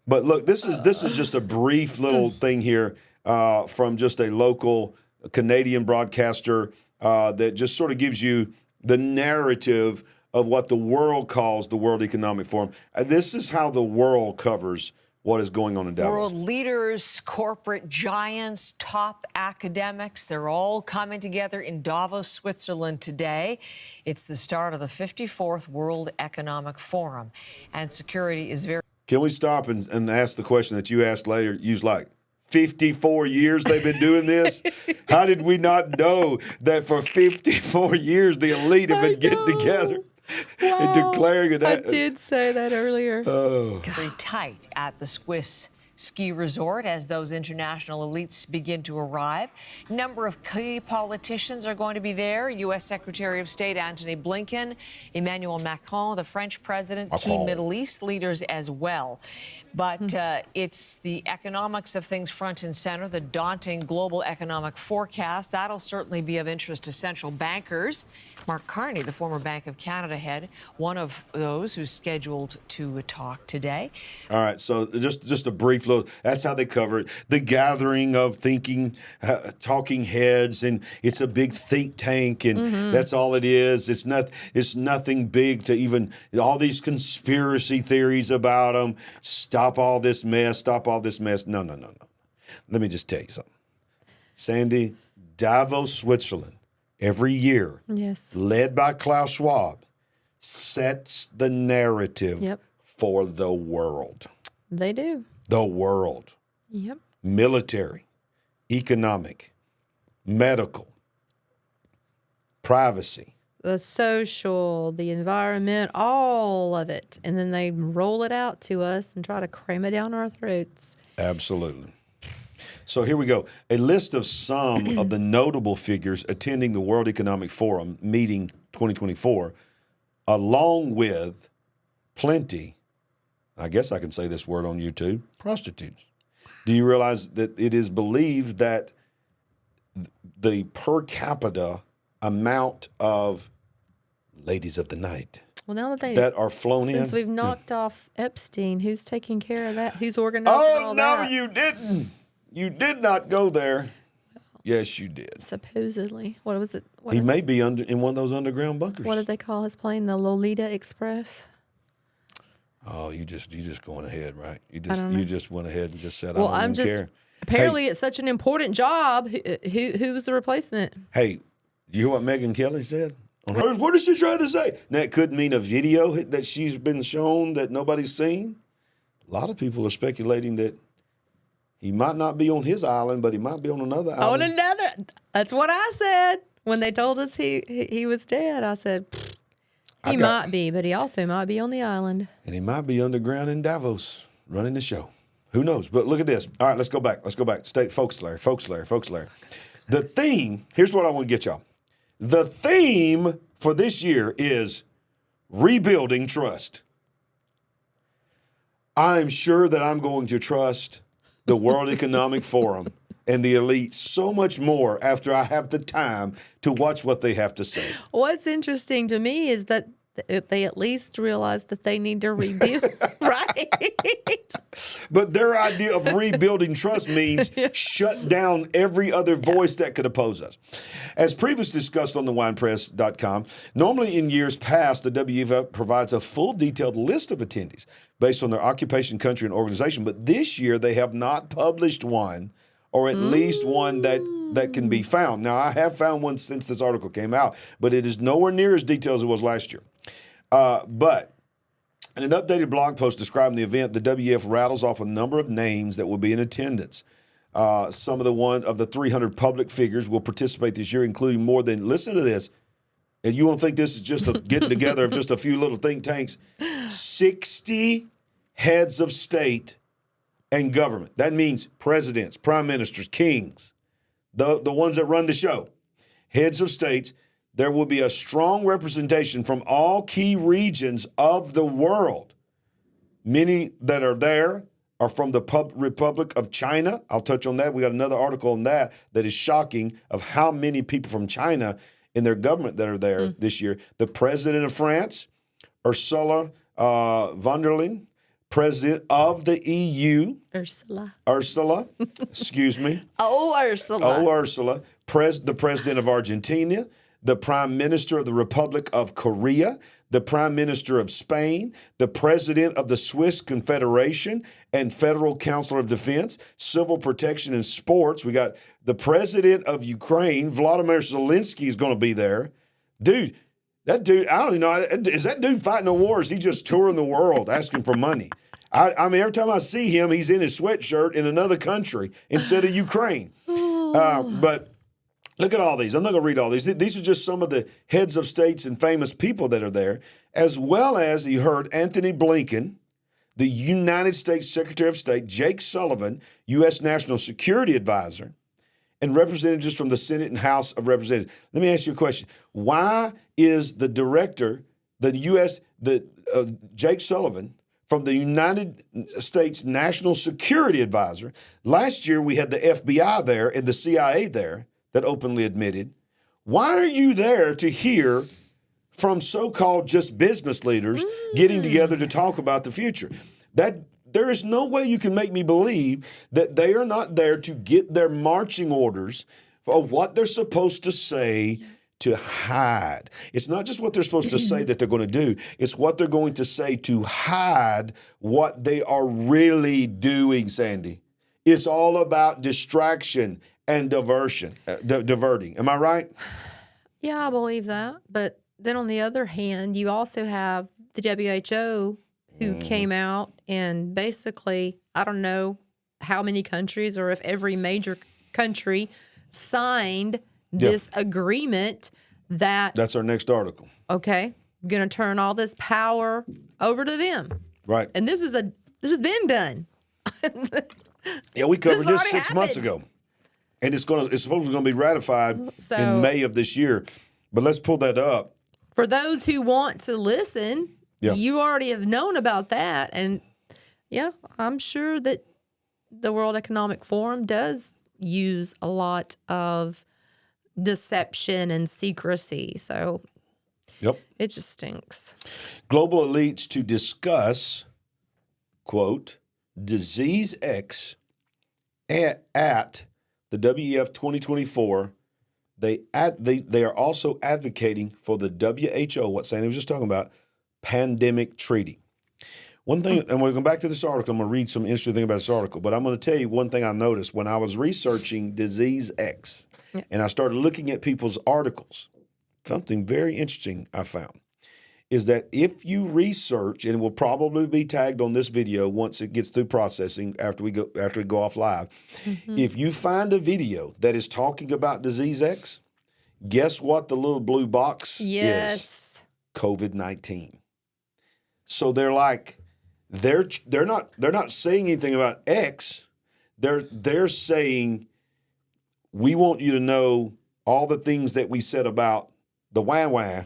But look, this is just a brief little thing here from just a local Canadian broadcaster that just sort of gives you the narrative of what the world calls the World Economic Forum. This is how the world covers what is going on in Davos. World leaders, corporate giants, top academics, they're all coming together in Davos, Switzerland today. It's the start of the 54th World Economic Forum. And security is very... Can we stop and ask the question that you asked later? Use like 54 years they've been doing this? How did we not know that for 54 years the elite have been getting together and declaring that? I did say that earlier. Very tight at the Swiss ski resort as those international elites begin to arrive. Number of key politicians are going to be there. U.S. Secretary of State Antony Blinken, Emmanuel Macron, the French president, key Middle East leaders as well. But it's the economics of things front and center, the daunting global economic forecast. That'll certainly be of interest to central bankers. Mark Carney, the former Bank of Canada head, one of those who's scheduled to talk today. All right, so just a brief look. That's how they cover it. The gathering of talking heads, and it's a big think tank, and that's all it is. It's nothing big to even all these conspiracy theories about them. Stop all this mess. No. Let me just tell you something. Sandy, Davos, Switzerland, every year, led by Klaus Schwab, sets the narrative for the world. They do. The world. Yep. Military, economic, medical, privacy. The social, the environment, all of it. And then they roll it out to us and try to cram it down our throats. Absolutely. So here we go. A list of some of the notable figures attending the World Economic Forum meeting 2024, along with plenty, I guess I can say this word on YouTube, prostitutes. Do you realize that it is believed that the per capita amount of ladies of the night that are flown in? Since we've knocked off Epstein, who's taking care of that? Who's organizing all that? Oh, no, you didn't. You did not go there. Yes, you did. Supposedly. What was it? He may be in one of those underground bunkers. What did they call his plane? The Lolita Express? Oh, you just going ahead, right? You just went ahead and just said, well, I don't even care. Apparently, it's such an important job. Who's the replacement? Hey, do you hear what Megyn Kelly said? What is she trying to say? Now, it could mean a video that she's been shown that nobody's seen. A lot of people are speculating that he might not be on his island, but he might be on another island. On another. That's what I said. When they told us he was dead, I said, he might be, but he also might be on the island. And he might be underground in Davos running the show. Who knows? But look at this. All right, let's go back. Focus, Larry. The theme, here's what I want to get y'all. The theme for this year is rebuilding trust. I'm sure that I'm going to trust the World Economic Forum and the elite so much more after I have the time to watch what they have to say. What's interesting to me is that they at least realize that they need to rebuild Right. But their idea of rebuilding trust means shut down every other voice that could oppose us. As previously discussed on thewinepress.com, normally in years past, the WEF provides a full detailed list of attendees based on their occupation, country, and organization. But this year, they have not published one, or at least one that can be found. Now, I have found one since this article came out, but it is nowhere near as detailed as it was last year. But in an updated blog post describing the event, the WEF rattles off a number of names that will be in attendance. Some of the 300 public figures will participate this year, including more than, listen to this, and you won't think this is just a getting together of just a few little think tanks, 60 heads of state and government. That means presidents, prime ministers, kings, the ones that run the show, heads of states. There will be a strong representation from all key regions of the world. Many that are there are from the Republic of China. I'll touch on that. We got another article on that is shocking of how many people from China in their government that are there this year. The president of France, Ursula von der Leyen, president of the EU. Ursula. Excuse me. Ursula. The president of Argentina, the Prime Minister of the Republic of Korea, the Prime Minister of Spain, the President of the Swiss Confederation and Federal Council of Defense, Civil Protection and Sports. We got the President of Ukraine, Vladimir Zelensky, is going to be there. Dude, that dude, I don't even know, is that dude fighting a war? Or is he just touring the world asking for money? I mean, every time I see him, he's in his sweatshirt in another country instead of Ukraine. But look at all these. I'm not going to read all these. These are just some of the heads of states and famous people that are there, as well as you heard Anthony Blinken, the United States Secretary of State, Jake Sullivan, U.S. National Security Advisor, and representatives from the Senate and House of Representatives. Let me ask you a question. Why is the director, Jake Sullivan, from the United States National Security Advisor? Last year, we had the FBI there and the CIA there that openly admitted. Why are you there to hear from so-called just business leaders getting together to talk about the future? That there is no way you can make me believe that they are not there to get their marching orders for what they're supposed to say to hide. It's not just what they're supposed to say that they're going to do. It's what they're going to say to hide what they are really doing, Sandy. It's all about distraction and diverting. Am I right? Yeah, I believe that. But then on the other hand, you also have the WHO who came out and basically, I don't know how many countries or if every major country signed this agreement that... That's our next article. Okay. Going to turn all this power over to them. Right. And this has been done. Yeah, we covered this 6 months ago. And it's supposedly going to be ratified in May of this year. But let's pull that up. For those who want to listen, you already have known about that. And yeah, I'm sure that the World Economic Forum does use a lot of deception and secrecy. So it just stinks. Global elites to discuss, quote, Disease X at the WEF 2024, they are also advocating for the WHO, what Sandy was just talking about, pandemic treaty. One thing, and we're going back to this article, I'm going to read some interesting thing about this article, but I'm going to tell you one thing I noticed when I was researching Disease X, and I started looking at people's articles. Something very interesting I found is that if you research, and it will probably be tagged on this video once it gets through processing after we go off live, if you find a video that is talking about Disease X, guess what the little blue box is? COVID-19. So they're like, they're not saying anything about X. They're saying, we want you to know all the things that we said about the wah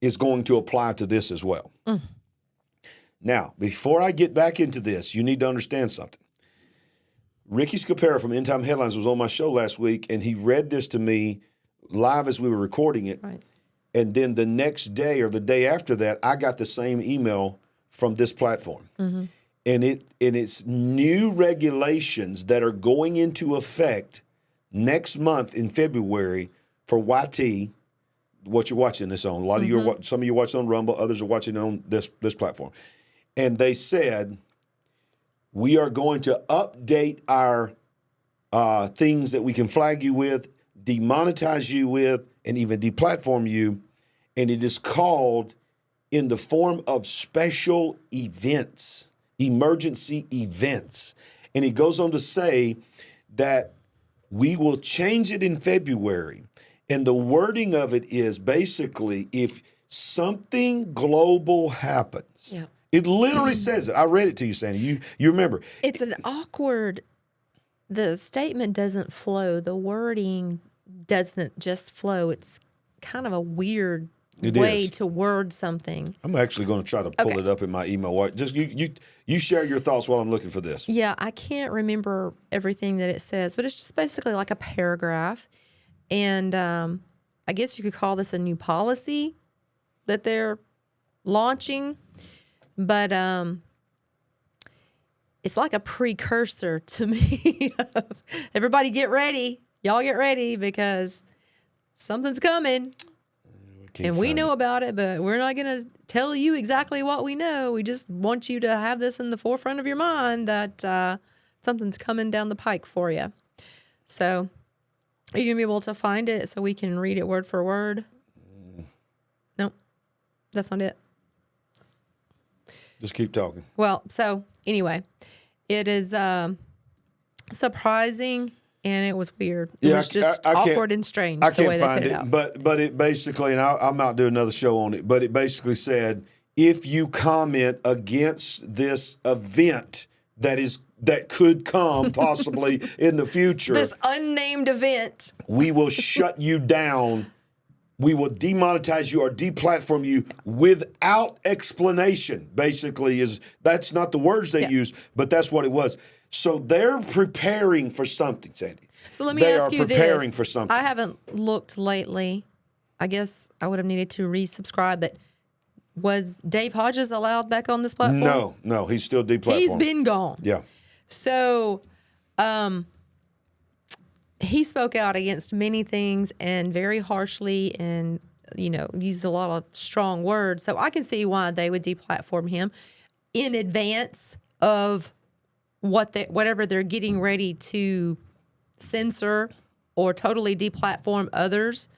is going to apply to this as well. Now, before I get back into this, you need to understand something. Ricky Scapera from End Time Headlines was on my show last week, and he read this to me live as we were recording it. Right. And then the next day or the day after that, I got the same email from this platform. Mm-hmm. And it's new regulations that are going into effect next month in February for YT, what you're watching this on. A lot of some of you watch on Rumble, others are watching on this platform. And they said, we are going to update our things that we can flag you with, demonetize you with, and even deplatform you. And it is called in the form of special events, emergency events. And he goes on to say that we will change it in February. And the wording of it is basically if something global happens. Yeah. It literally says it. I read it to you, Sandy. You remember. It's an awkward, the statement doesn't flow. The wording doesn't just flow. It's kind of a weird way to word something. I'm actually going to try to pull it up in my email. Just you share your thoughts while I'm looking for this. Yeah, I can't remember everything that it says, but it's just basically like a paragraph. And I guess you could call this a new policy that they're launching. But it's like a precursor to me of everybody get ready. Y'all get ready because something's coming. And we know about it, but we're not going to tell you exactly what we know. We just want you to have this in the forefront of your mind that something's coming down the pike for you. So are you going to be able to find it so we can read it word for word? No, that's not it. Just keep talking. Well, so anyway, it is surprising and it was weird. It was just awkward and strange the way they put it out. But it basically, and I'm not doing another show on it, but it basically said, if you comment against this event that could come possibly in the future, this unnamed event, we will shut you down. We will demonetize you or deplatform you without explanation. Basically, that's not the words they use, but that's what it was. So they're preparing for something, Sandy. So let me ask you this. They are preparing for something. I haven't looked lately. I guess I would have needed to resubscribe, but was Dave Hodges allowed back on this platform? No, he's still deplatformed. He's been gone. Yeah. So he spoke out against many things and very harshly and, used a lot of strong words. So I can see why they would deplatform him in advance of whatever they're getting ready to censor or totally deplatform others.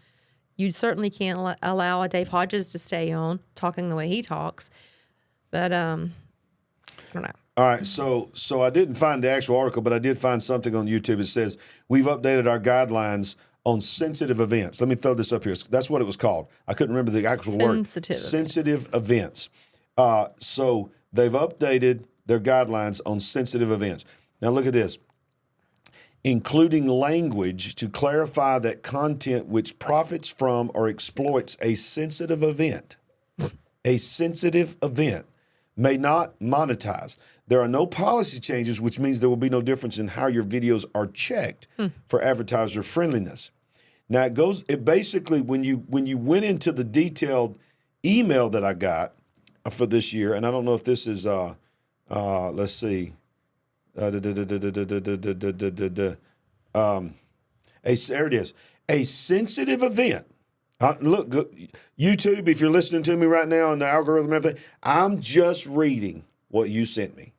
You certainly can't allow a Dave Hodges to stay on talking the way he talks. But I don't know. All right, so I didn't find the actual article, but I did find something on YouTube. It says, we've updated our guidelines on sensitive events. Let me throw this up here. That's what it was called. I couldn't remember the actual word. Sensitive events. So they've updated their guidelines on sensitive events. Now look at this. Including language to clarify that content which profits from or exploits a sensitive event may not monetize. There are no policy changes, which means there will be no difference in how your videos are checked for advertiser friendliness. Now it basically, when you went into the detailed email that I got for this year, and I don't know if this is, let's see, there it is, a sensitive event. Look, YouTube, if you're listening to me right now and the algorithm and everything, I'm just reading what you sent me.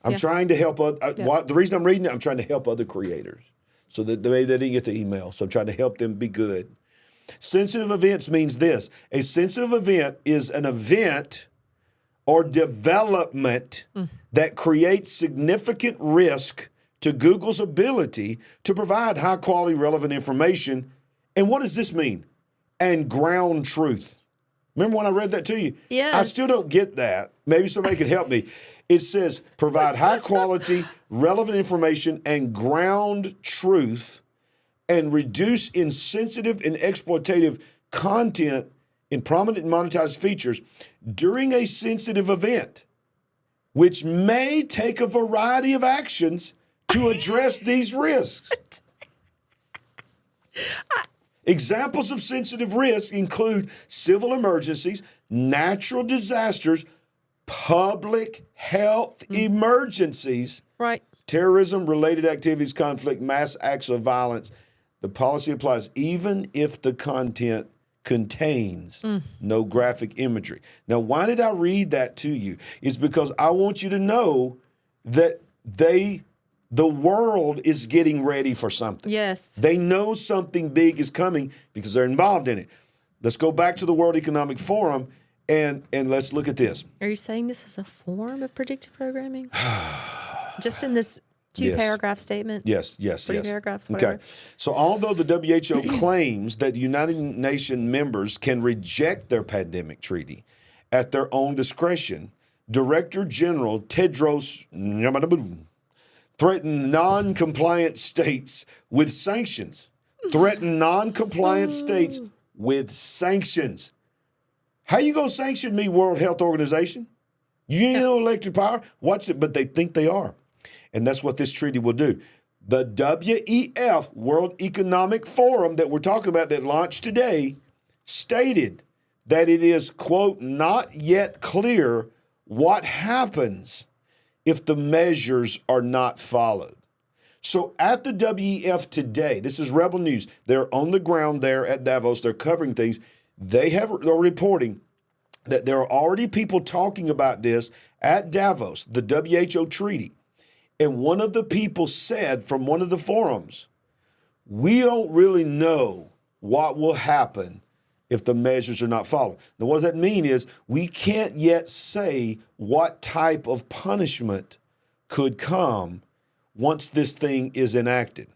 I'm trying to help. The reason I'm reading it, I'm trying to help other creators so that they didn't get the email. So I'm trying to help them be good. Sensitive events means this. A sensitive event is an event or development that creates significant risk to Google's ability to provide high-quality, relevant information. And what does this mean? And ground truth. Remember when I read that to you? Yes. I still don't get that. Maybe somebody could help me. It says provide high-quality, relevant information and ground truth and reduce insensitive and exploitative content in prominent and monetized features during a sensitive event, which may take a variety of actions to address these risks. Examples of sensitive risks include civil emergencies, natural disasters, public health emergencies, right, terrorism-related activities, conflict, mass acts of violence. The policy applies even if the content contains no graphic imagery. Now, why did I read that to you? It's because I want you to know that the world is getting ready for something. Yes. They know something big is coming because they're involved in it. Let's go back to the World Economic Forum and let's look at this. Are you saying this is a form of predictive programming? Just in this two-paragraph statement? Yes. Three paragraphs, whatever. Okay. So although the WHO claims that the United Nations members can reject their pandemic treaty at their own discretion, Director General Tedros threatened non-compliant states with sanctions. How you gonna sanction me, World Health Organization? You ain't no elected power. Watch it, but they think they are. And that's what this treaty will do. The WEF, World Economic Forum, that we're talking about that launched today, stated that it is, quote, not yet clear what happens if the measures are not followed. So at the WEF today, this is Rebel News. They're on the ground there at Davos. They're covering things. They're reporting that there are already people talking about this at Davos, the WHO treaty. And one of the people said from one of the forums, we don't really know what will happen if the measures are not followed. Now, what does that mean is we can't yet say what type of punishment could come once this thing is enacted.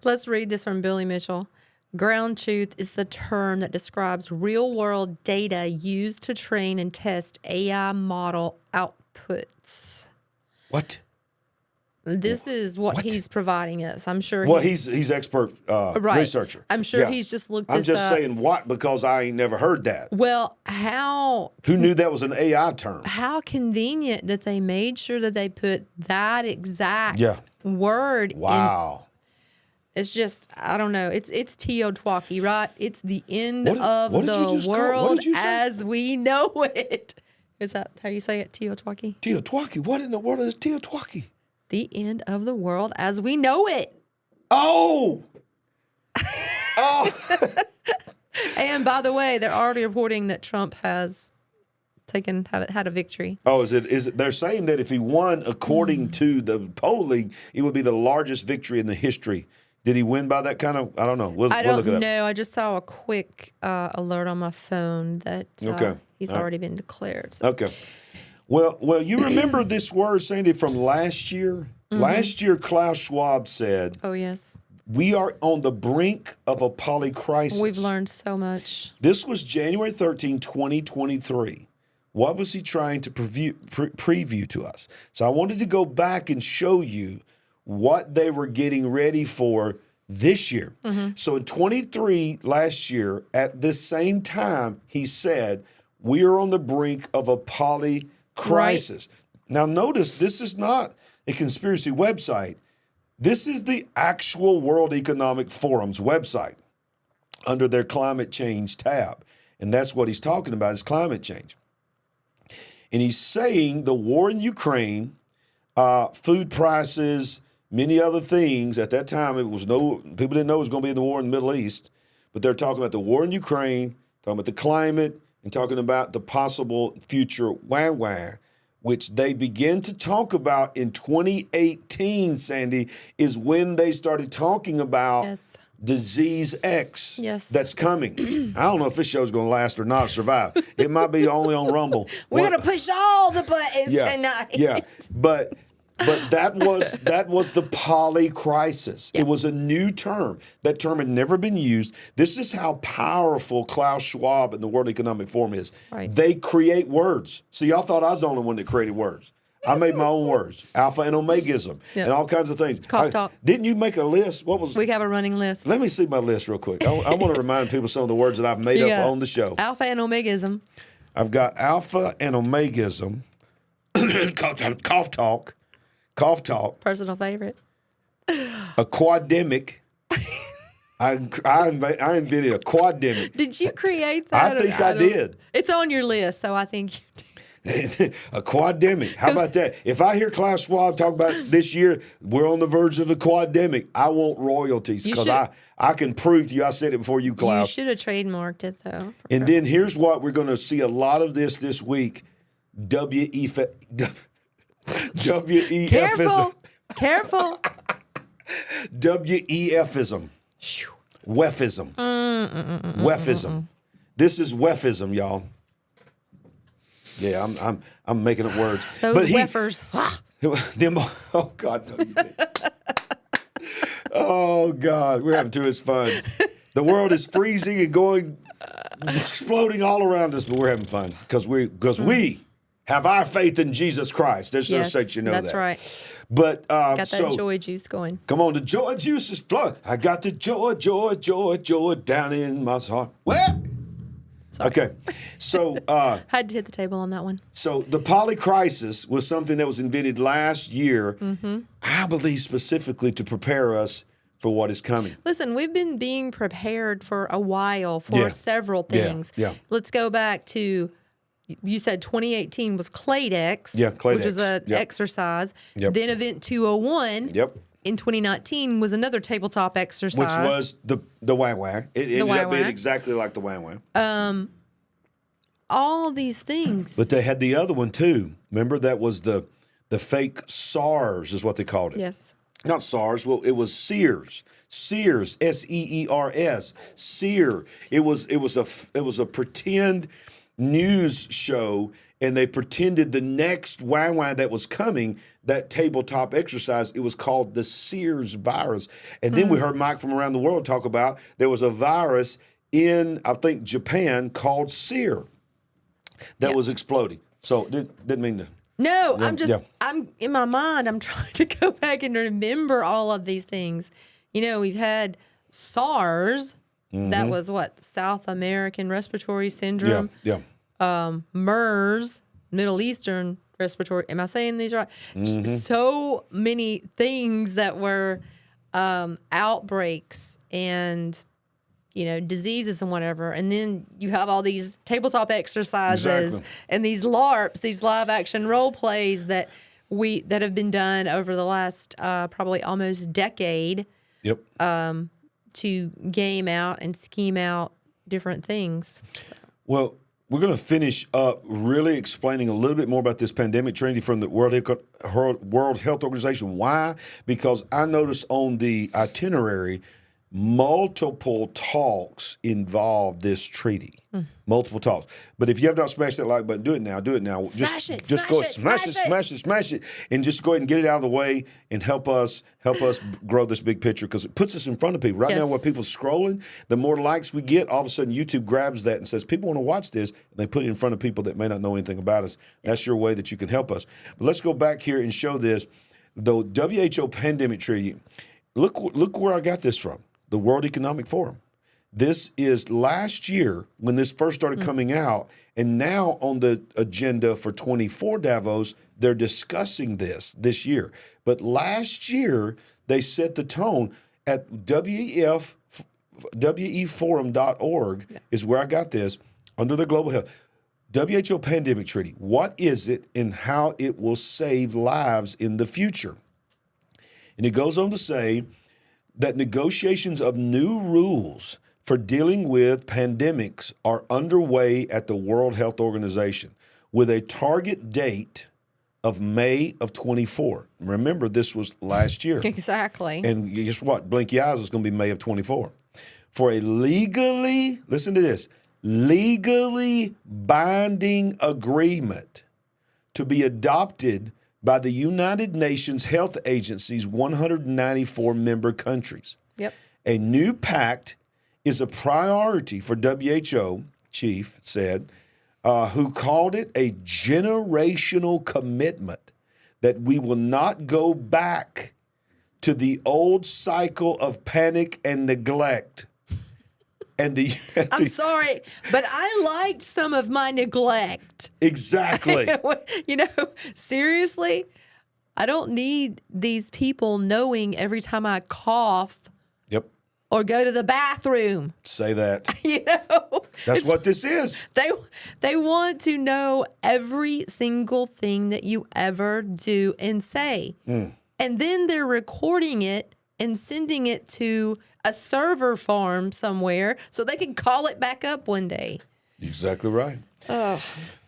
Let's read this from Billy Mitchell. Ground truth is the term that describes real-world data used to train and test AI model outputs. What? This is what he's providing us. I'm sure. Well, he's expert researcher. I'm sure he's just looked this up. I'm just saying what because I ain't never heard that. Well, how? Who knew that was an AI term? How convenient that they made sure that they put that exact word. Wow. It's just, I don't know. It's Teotihuacan, right? It's the end of the world as we know it. Is that how you say it, Teotihuacan? Teotihuacan? What in the world is Teotihuacan? The end of the world as we know it. Oh! And by the way, they're already reporting that Trump has had a victory. Oh, is it? They're saying that if he won according to the polling, it would be the largest victory in the history. Did he win by that kind of? I don't know. We'll look it up. know. I just saw a quick alert on my phone that he's already been declared. So. Okay. Well, you remember this word, Sandy, from last year? Mm-hmm. Last year, Klaus Schwab said, "Oh yes, we are on the brink of a polycrisis." We've learned so much. This was January 13, 2023. What was he trying to preview to us? So I wanted to go back and show you what they were getting ready for this year. Mm-hmm. So in 23 last year, at this same time, he said, we are on the brink of a polycrisis. Right. Now notice, this is not a conspiracy website. This is the actual World Economic Forum's website under their climate change tab. And that's what he's talking about is climate change. And he's saying the war in Ukraine, food prices, many other things. At that time, people didn't know it was going to be in the war in the Middle East, but they're talking about the war in Ukraine, talking about the climate, and talking about the possible future WAN, which they began to talk about in 2018, Sandy, is when they started talking about Disease X that's coming. I don't know if this show's going to last or not, survive. It might be only on Rumble. We're going to push all the buttons tonight. Yeah, but that was the polycrisis. It was a new term. That term had never been used. This is how powerful Klaus Schwab and the World Economic Forum is. Right. They create words. See, y'all thought I was the only one that created words. I made my own words, alpha and omegism, and all kinds of things. Cough talk. Didn't you make a list? What was? We have a running list. Let me see my list real quick. I want to remind people some of the words that I've made up on the show. Alpha and omegism. I've got alpha and omegism, cough talk. Cough talk. Personal favorite. A quademic. I invented a quademic. Did you create that? I think I did. It's on your list, so I think you did. A quademic. How about that? If I hear Klaus Schwab talk about this year, we're on the verge of a quademic, I want royalties because I can prove to you I said it before you, Klaus. You should have trademarked it, though. And then here's what we're going to see a lot of this week. WEFism. Careful. WEFism. WEFism. WEFism. This is WEFism, y'all. Yeah, I'm making up words. Those WEFers. Oh God, no, you didn't. Oh God, we're having too much fun. The world is freezing and going, exploding all around us, but we're having fun because we have our faith in Jesus Christ. There's no such, you know that's that. Right. But got that joy juice going. Come on, the joy juice is flowing. I got the joy down in my heart. What? Sorry. Okay, so had to hit the table on that one. So the POLYcrisis was something that was invented last year, I believe specifically to prepare us for what is coming. Listen, we've been being prepared for a while for several things. Yeah. Let's go back to, you said 2018 was Claydex, Claydex. which was an exercise. Yep. Then Event 201. Yep. In 2019 was another tabletop exercise. Which was the wang-wang. It ended up being exactly like the wang-wang. All these things. But they had the other one too. Remember that was the fake SARS is what they called it. Yes. Not SARS. Well, it was Sears. Sears. SEERS. Sear. It was a pretend news show, and they pretended the next wang-wang that was coming, that tabletop exercise, it was called the Sears virus. And then we heard Mike from around the world talk about there was a virus in, I think, Japan called Sear that was exploding. So didn't mean to. No, I'm in my mind, I'm trying to go back and remember all of these things. You know, we've had SARS, that was what, South American Respiratory Syndrome. MERS, Middle Eastern Respiratory. Am I saying these right? So many things that were outbreaks and, you know, diseases and whatever. And then you have all these tabletop exercises and these LARPs, these live action role plays that have been done over the last probably almost decade. Yep. To game out and scheme out different things. So. Well, we're going to finish up really explaining a little bit more about this pandemic, Trinity, from the World Health Organization. Why? Because I noticed on the itinerary, multiple talks involve this treaty. Multiple talks. But if you have not smashed that like button, do it now. Do it now. Smash it, smash it, and just go ahead and get it out of the way and help us grow this big picture, because it puts us in front of people. Right now, when people scrolling, the more likes we get, all of a sudden YouTube grabs that and says, people want to watch this, and they put it in front of people that may not know anything about us. That's your way that you can help us. But let's go back here and show this. The WHO pandemic treaty, look where I got this from. The World Economic Forum. This is last year when this first started coming out, and now on the agenda for 24 Davos, they're discussing this year. But last year, they set the tone at weforum.org is where I got this, under the global health. WHO pandemic treaty, what is it and how it will save lives in the future? And it goes on to say that negotiations of new rules for dealing with pandemics are underway at the World Health Organization with a target date of May of 24. Remember, this was last year. Exactly. And guess what? Blink your eyes, it's going to be May of 24. For a legally, listen to this, legally binding agreement to be adopted by the United Nations Health Agency's 194 member countries. Yep. A new pact is a priority for WHO, chief said, who called it a generational commitment that we will not go back to the old cycle of panic and neglect. And I'm sorry, but I liked some of my neglect. Exactly. You know, seriously, I don't need these people knowing every time I cough. Yep. Or go to the bathroom. Say that. You know, That's what this is. They want to know every single thing that you ever do and say. And then they're recording it and sending it to a server farm somewhere so they can call it back up one day. Exactly right. The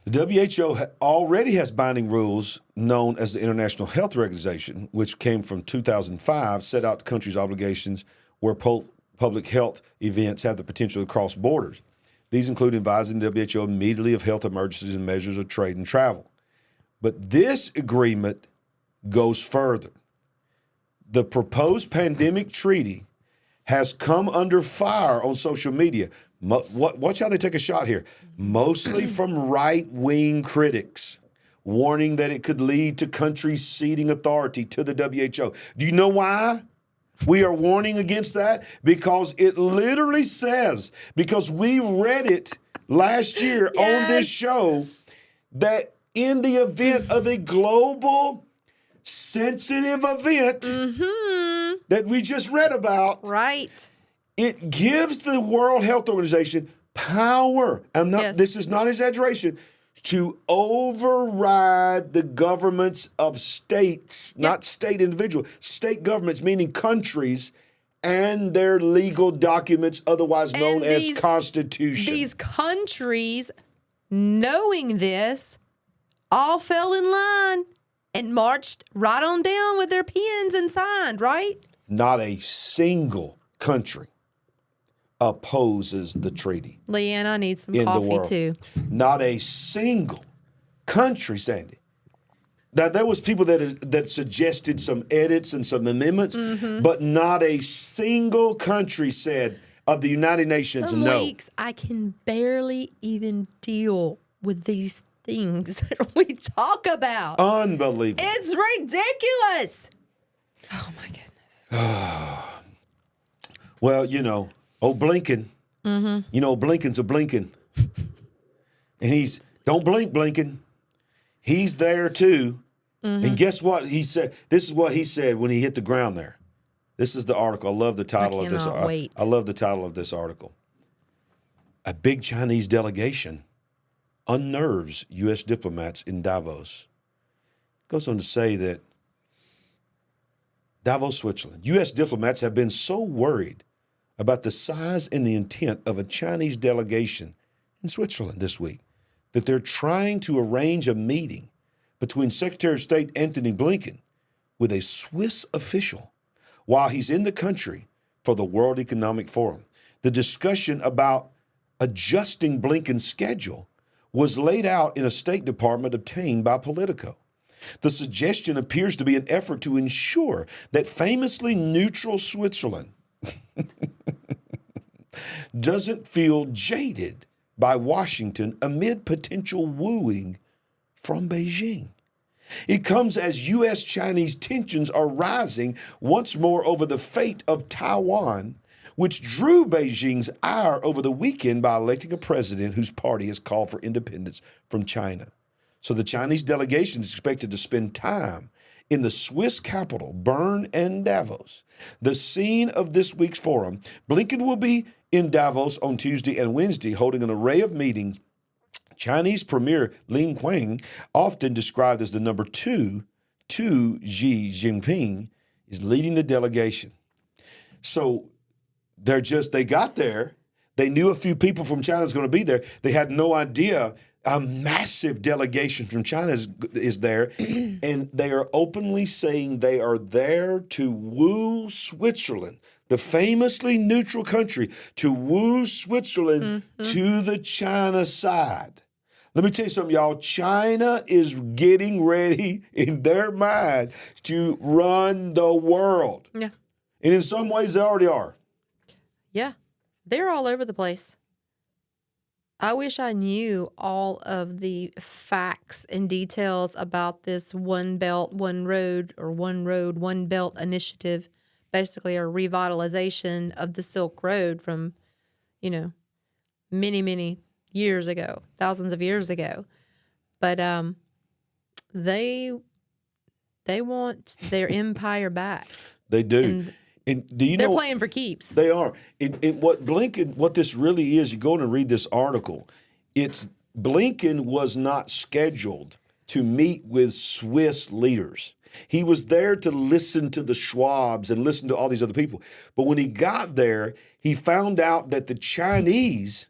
WHO already has binding rules known as the International Health Organization, which came from 2005, set out the country's obligations where public health events have the potential to cross borders. These include advising the WHO immediately of health emergencies and measures of trade and travel. But this agreement goes further. The proposed pandemic treaty has come under fire on social media. Watch how they take a shot here. Mostly from right-wing critics, warning that it could lead to countries ceding authority to the WHO. Do you know why we are warning against that? Because it literally says, because we read it last year on this show, that in the event of a global sensitive event that we just read about, right, it gives the World Health Organization power, and this is not exaggeration, to override the governments of states, not state individuals, state governments, meaning countries, and their legal documents, otherwise known as constitution. These countries, knowing this, all fell in line and marched right on down with their pens and signed, right? Not a single country opposes the treaty. Leanne, I need some coffee too. Not a single country, Sandy. Now, there was people that suggested some edits and some amendments, but not a single country said of the United Nations no. Some weeks I can barely even deal with these things that we talk about. Unbelievable. It's ridiculous. Oh, my goodness. Well, you know, Blinken, you know, Blinken's a Blinken. And he's, don't blink, Blinken. He's there too. And guess what he said? This is what he said when he hit the ground there. This is the article. I love the title of this. I love the title of this article. A big Chinese delegation unnerves U.S. diplomats in Davos. Goes on to say that Davos, Switzerland. U.S. diplomats have been so worried about the size and the intent of a Chinese delegation in Switzerland this week that they're trying to arrange a meeting between Secretary of State Antony Blinken with a Swiss official while he's in the country for the World Economic Forum. The discussion about adjusting Blinken's schedule was laid out in a State Department obtained by Politico. The suggestion appears to be an effort to ensure that famously neutral Switzerland doesn't feel jaded by Washington amid potential wooing from Beijing. It comes as U.S.-Chinese tensions are rising once more over the fate of Taiwan, which drew Beijing's ire over the weekend by electing a president whose party has called for independence from China. So the Chinese delegation is expected to spend time in the Swiss capital, Bern and Davos, the scene of this week's forum. Blinken will be in Davos on Tuesday and Wednesday, holding an array of meetings. Chinese Premier Li Qiang, often described as the number two to Xi Jinping, is leading the delegation. So they got there. They knew a few people from China was going to be there. They had no idea a massive delegation from China is there, and they are openly saying they are there to woo Switzerland, the famously neutral country, to woo Switzerland to the China side. Let me tell you something, y'all. China is getting ready in their mind to run the world. Yeah. And in some ways, they already are. Yeah. They're all over the place. I wish I knew all of the facts and details about this One Belt, One Road, or One Road, One Belt initiative, basically a revitalization of the Silk Road from, many, many years ago, thousands of years ago. But they want their empire back. They do. And do you know they're playing for keeps? They are. And what this really is, you go in and read this article. It's Blinken was not scheduled to meet with Swiss leaders. He was there to listen to the Schwabs and listen to all these other people. But when he got there, he found out that the Chinese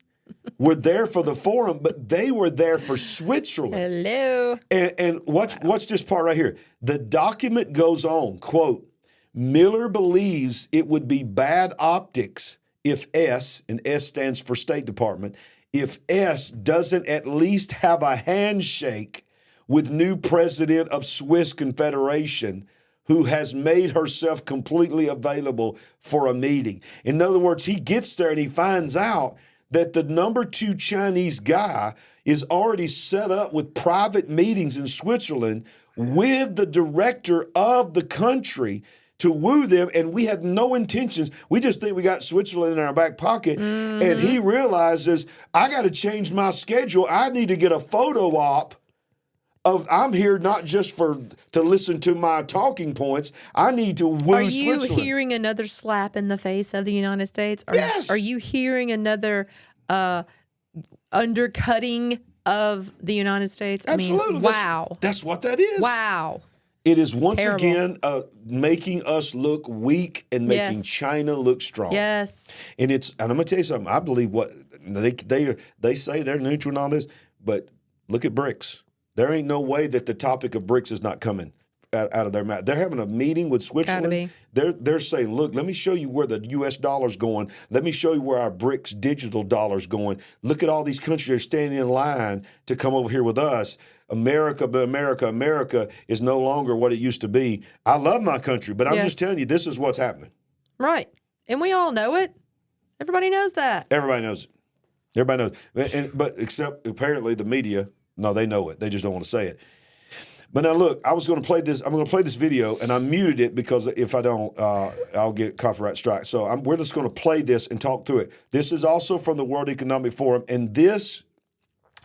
were there for the forum, but they were there for Switzerland. Hello. And watch this part right here. The document goes on, quote, Miller believes it would be bad optics if S, and S stands for State Department, if S doesn't at least have a handshake with new president of Swiss Confederation, who has made herself completely available for a meeting. In other words, he gets there and he finds out that the number 2 Chinese guy is already set up with private meetings in Switzerland with the director of the country to woo them, and we had no intentions. We just think we got Switzerland in our back pocket, and he realizes, I got to change my schedule. I need to get a photo op of I'm here not just to listen to my talking points. I need to woo Switzerland. Are you hearing another slap in the face of the United States? Yes. Are you hearing another undercutting of the United States? Absolutely. I mean, wow. That's what that is. Wow. It is once again making us look weak and making China look strong. Yes. And I'm going to tell you something. I believe what they say they're neutral and all this, but look at BRICS. There ain't no way that the topic of BRICS is not coming out of their mouth. They're having a meeting with Switzerland. They're saying, look, let me show you where the U.S. dollar's going. Let me show you where our BRICS digital dollar's going. Look at all these countries that are standing in line to come over here with us. America is no longer what it used to be. I love my country, but I'm just telling you, this is what's happening. Right. And we all know it. Everybody knows that. Everybody knows it. Everybody knows. But except apparently the media, no, they know it. They just don't want to say it. But now look, I'm going to play this video, and I muted it because if I don't, I'll get copyright strike. So we're just going to play this and talk through it. This is also from the World Economic Forum, and this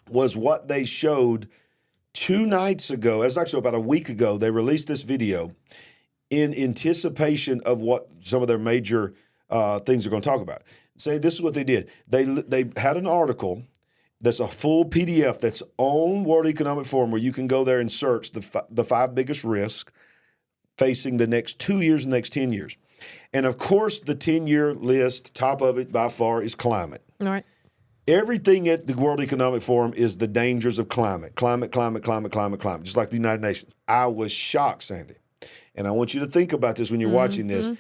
was what they showed 2 nights ago. It's actually about a week ago. They released this video in anticipation of what some of their major things are going to talk about. Say this is what they did. They had an article that's a full PDF that's on World Economic Forum where you can go there and search the 5 biggest risks facing the next 2 years and the next 10 years. And of course, the 10-year list, top of it by far, is climate. All right. Everything at the World Economic Forum is the dangers of climate, just like the United Nations. I was shocked, Sandy. And I want you to think about this when you're watching this,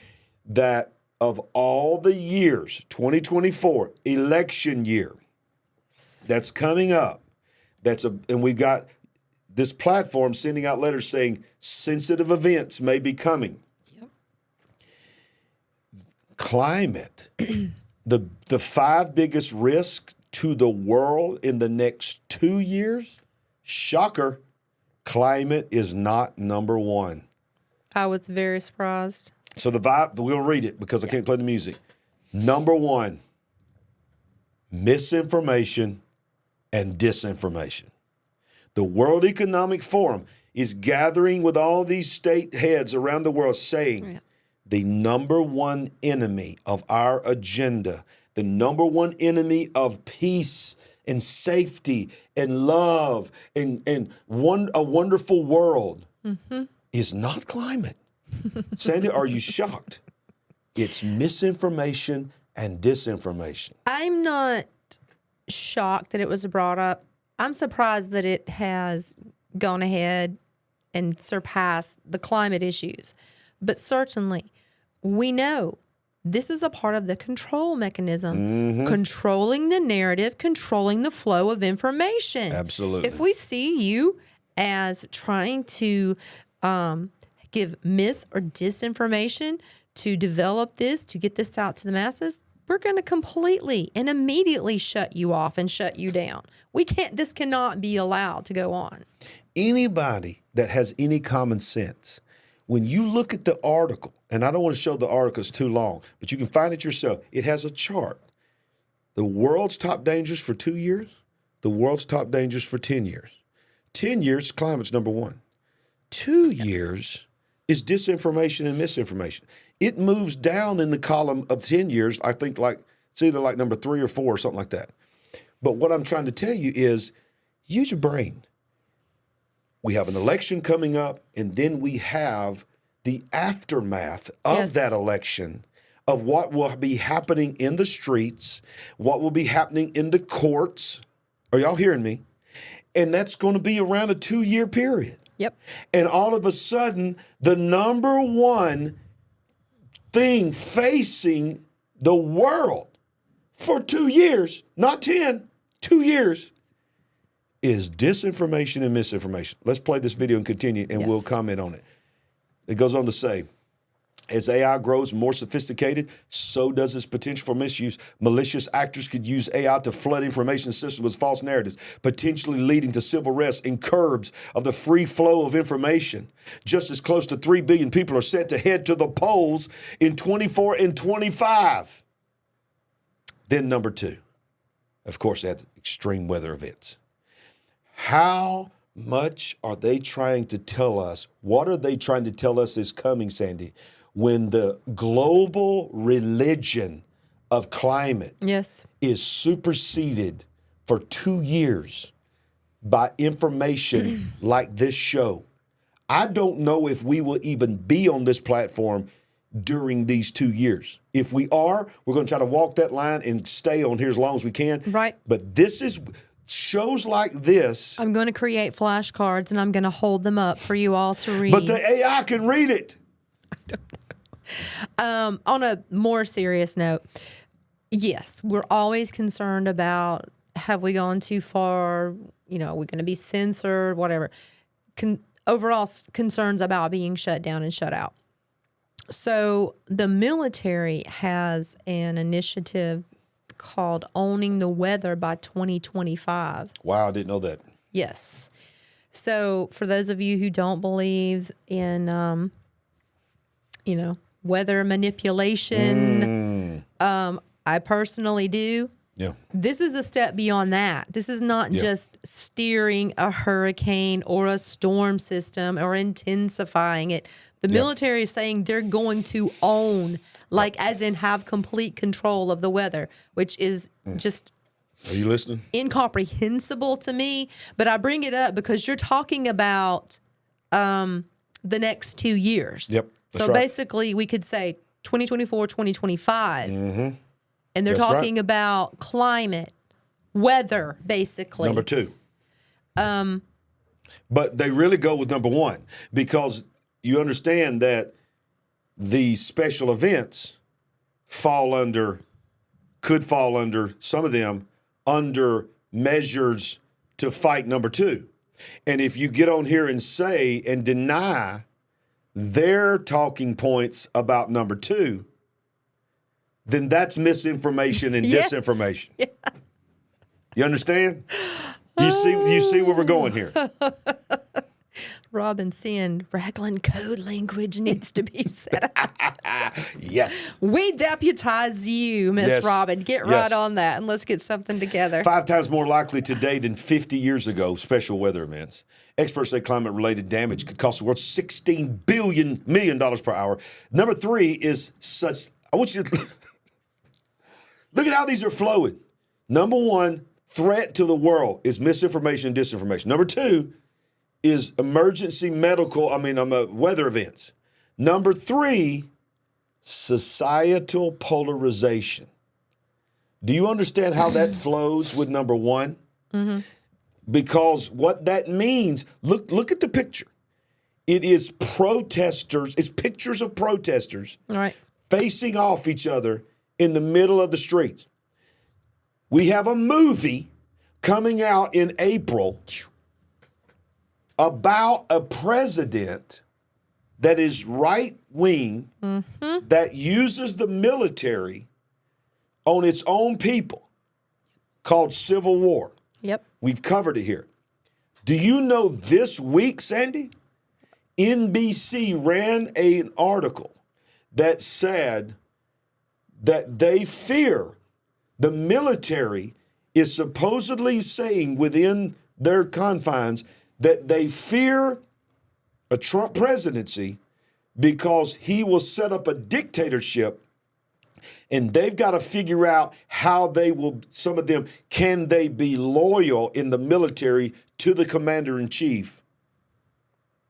that of all the years, 2024, election year, that's coming up, and we've got this platform sending out letters saying sensitive events may be coming. Yep. Climate, the 5 biggest risks to the world in the next 2 years, shocker, climate is not number 1. I was very surprised. So we'll read it because I can't play the music. Number 1, misinformation and disinformation. The World Economic Forum is gathering with all these state heads around the world saying the number 1 enemy of our agenda, the number 1 enemy of peace and safety and love and a wonderful world is not climate. Sandy, are you shocked? It's misinformation and disinformation. I'm not shocked that it was brought up. I'm surprised that it has gone ahead and surpassed the climate issues. But certainly, we know this is a part of the control mechanism, controlling the narrative, controlling the flow of information. Absolutely. If we see you as trying to give mis or disinformation to develop this, to get this out to the masses, we're going to completely and immediately shut you off and shut you down. This cannot be allowed to go on. Anybody that has any common sense, when you look at the article, and I don't want to show the article, it's too long, but you can find it yourself. It has a chart. The world's top dangers for 2 years, the world's top dangers for 10 years. 10 years, climate's number 1. 2 years is disinformation and misinformation. It moves down in the column of 10 years, I think it's either like number 3 or 4 or something like that. But what I'm trying to tell you is use your brain. We have an election coming up, and then we have the aftermath of that election, of what will be happening in the streets, what will be happening in the courts. Are y'all hearing me? And that's going to be around a 2-year period. Yep. And all of a sudden, the number one thing facing the world for 2 years, not 10, 2 years, is disinformation and misinformation. Let's play this video and continue, and we'll comment on it. It goes on to say, as AI grows more sophisticated, so does its potential for misuse. Malicious actors could use AI to flood information systems with false narratives, potentially leading to civil arrests and curbs of the free flow of information. Just as close to 3 billion people are set to head to the polls in 24 and 25. Then number 2, of course, that's extreme weather events. How much are they trying to tell us? What are they trying to tell us is coming, Sandy, when the global religion of climate is superseded for 2 years by information like this show? I don't know if we will even be on this platform during these 2 years. If we are, we're going to try to walk that line and stay on here as long as we can. Right. But this is shows like this. I'm going to create flashcards and I'm going to hold them up for you all to read. But the AI can read it. I don't know. On a more serious note, yes, we're always concerned about, have we gone too far? You know, are we going to be censored? Whatever. Overall concerns about being shut down and shut out. So the military has an initiative called Owning the Weather by 2025. Wow, I didn't know that. Yes. So for those of you who don't believe in, weather manipulation, I personally do. Yeah. This is a step beyond that. This is not just steering a hurricane or a storm system or intensifying it. The military is saying they're going to own, as in have complete control of the weather, which is just... Are you listening? Incomprehensible to me. But I bring it up because you're talking about the next 2 years. Yep. So basically we could say 2024, 2025. Mm-hmm. And they're talking about climate, weather, basically. Number 2. But they really go with number 1 because you understand that the special events could fall under, some of them, under measures to fight number 2. And if you get on here and say and deny their talking points about number 2, then that's misinformation and disinformation. Yeah. You understand? You see where we're going here. Robin saying Raglan code language needs to be set up. Yes. We deputize you, Miss Robin. Get right on that and let's get something together. 5 times more likely today than 50 years ago, special weather events. Experts say climate-related damage could cost the world $16 million per hour. Number 3 is such... I want you to... Look at how these are flowing. Number 1, threat to the world is misinformation and disinformation. Number 2 is weather events. Number 3, societal polarization. Do you understand how that flows with number 1? Mm-hmm. Because what that means, look at the picture. It is protesters, it's pictures of protesters facing off each other in the middle of the streets. We have a movie coming out in April about a president that is right-wing, that uses the military on its own people, called Civil War. Yep. We've covered it here. Do you know this week, Sandy, NBC ran an article that said that they fear the military is supposedly saying within their confines that they fear a Trump presidency because he will set up a dictatorship, and they've got to figure out how they will, some of them, can they be loyal in the military to the commander-in-chief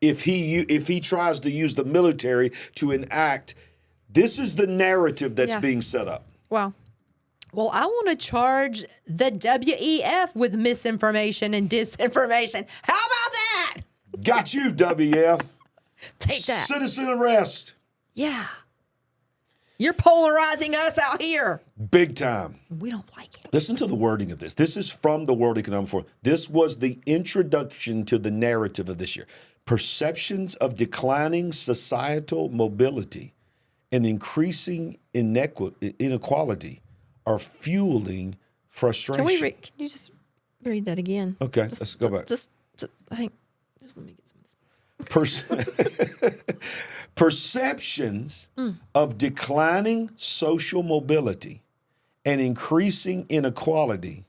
if he tries to use the military to enact. This is the narrative that's being set up. Wow. Well, I want to charge the WEF with misinformation and disinformation. How about that? Got you, WEF. Take that. Citizen arrest. Yeah. You're polarizing us out here. Big time. We don't like it. Listen to the wording of this. This is from the World Economic Forum. This was the introduction to the narrative of this year. Perceptions of declining societal mobility and increasing inequality are fueling frustration. Can you just read that again? Okay, let's go back. Just let me get some of this. Perceptions of declining social mobility and increasing inequality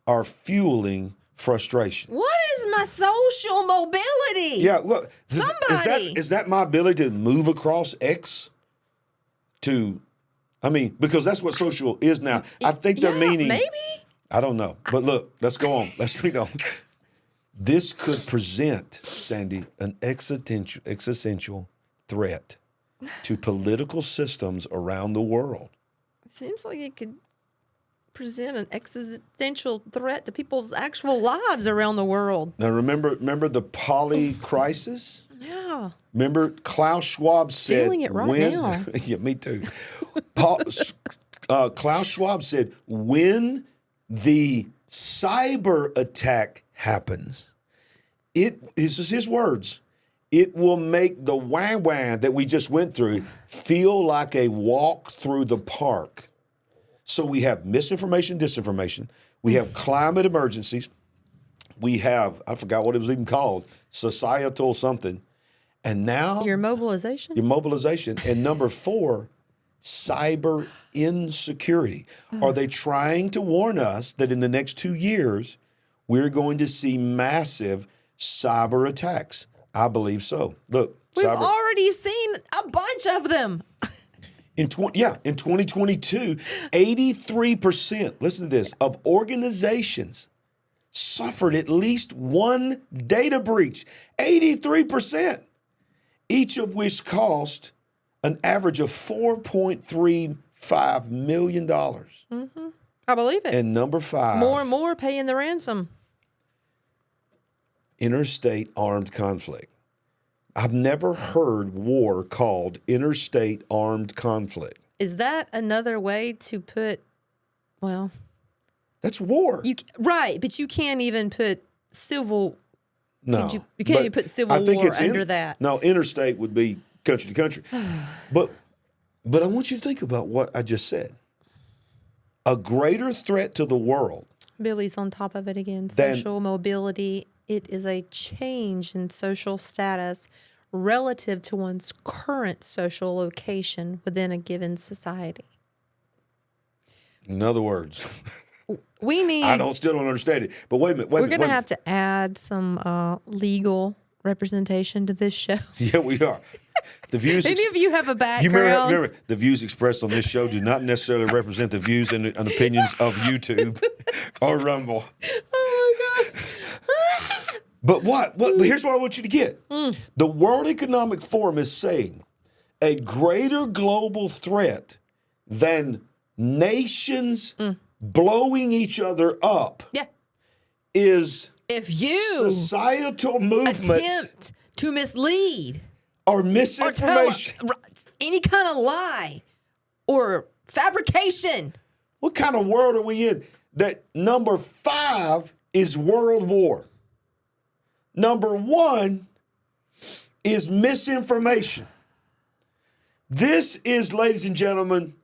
are fueling frustration. What is my social mobility? Yeah, look, somebody. Is that my ability to move across X to, because that's what social is now. I think they're meaning. Maybe. I don't know. But look, let's go on. Let's read on. This could present, Sandy, an existential threat to political systems around the world. It seems like it could present an existential threat to people's actual lives around the world. Now, remember the POLYcrisis? Yeah. Remember Klaus Schwab said, feeling it right now. Yeah, me too. Klaus Schwab said, when the cyber attack happens, this is his words, it will make the wah-wah that we just went through feel like a walk through the park. So we have misinformation, disinformation. We have climate emergencies. We have, I forgot what it was even called, societal something. And now your mobilization. And number 4, cyber insecurity. Are they trying to warn us that in the next 2 years, we're going to see massive cyber attacks? I believe so. Look, we've already seen a bunch of them. In 2022, 83%, listen to this, of organizations suffered at least one data breach. 83%. Each of which cost an average of $4.35 million. Mm-hmm. I believe it. And number 5. More and more paying the ransom. Interstate armed conflict. I've never heard war called interstate armed conflict. Is that another way to put, that's war. Right, but you can't even put civil. No. You can't even put civil war under that. No, interstate would be country to country. But I want you to think about what I just said. A greater threat to the world. Billy's on top of it again. Social mobility. It is a change in social status relative to one's current social location within a given society. In other words, we need. Still don't understand it. But wait a minute. We're going to have to add some legal representation to this show. Yeah, we are. The views. Any of you have a background? Remember, the views expressed on this show do not necessarily represent the views and opinions of YouTube or Rumble. Oh my God. But here's what I want you to get. The World Economic Forum is saying a greater global threat than nations blowing each other up is societal movement attempt to mislead or misinformation. Any kind of lie or fabrication. What kind of world are we in? That number 5 is world war. Number 1 is misinformation. This is, ladies and gentlemen,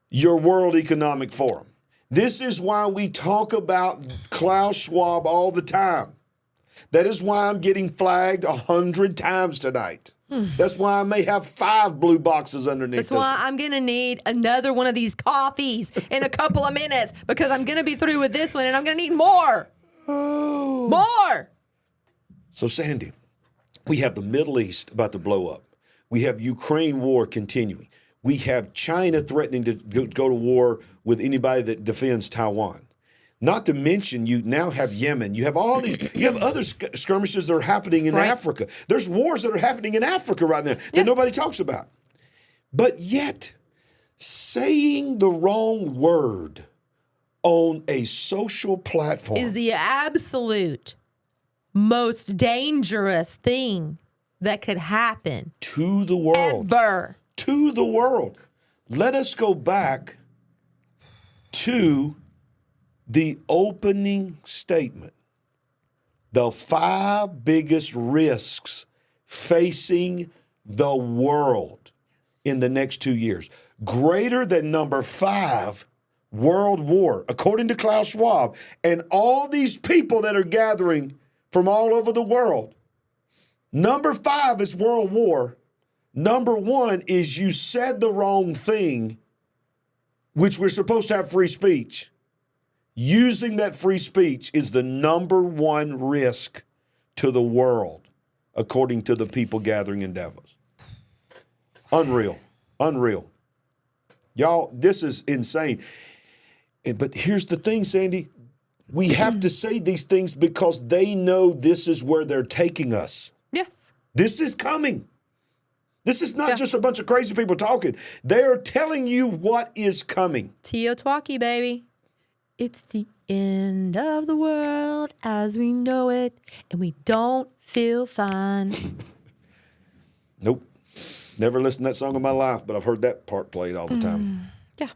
your World Economic Forum. This is why we talk about Klaus Schwab all the time. That is why I'm getting flagged 100 times tonight. That's why I may have 5 blue boxes underneath. That's why I'm going to need another one of these coffees in a couple of minutes because I'm going to be through with this one and I'm going to need more. More. So, Sandy, we have the Middle East about to blow up. We have Ukraine war continuing. We have China threatening to go to war with anybody that defends Taiwan. Not to mention, you now have Yemen. You have all these, you have other skirmishes that are happening in Africa. There's wars that are happening in Africa right now that nobody talks about. But yet, saying the wrong word on a social platform is the absolute most dangerous thing that could happen to the world. Ever. To the world. Let us go back to the opening statement. The 5 biggest risks facing the world in the next 2 years. Greater than number 5, World War, according to Klaus Schwab, and all these people that are gathering from all over the world. Number 5 is World War. Number 1 is you said the wrong thing, which we're supposed to have free speech. Using that free speech is the number 1 risk to the world, according to the people gathering in Davos. Unreal. Unreal. Y'all, this is insane. But here's the thing, Sandy. We have to say these things because they know this is where they're taking us. Yes. This is coming. This is not just a bunch of crazy people talking. They are telling you what is coming. Teotwaki, baby. It's the end of the world as we know it, and we don't feel fine. Nope. Never listened to that song in my life, but I've heard that part played all the time. Yeah.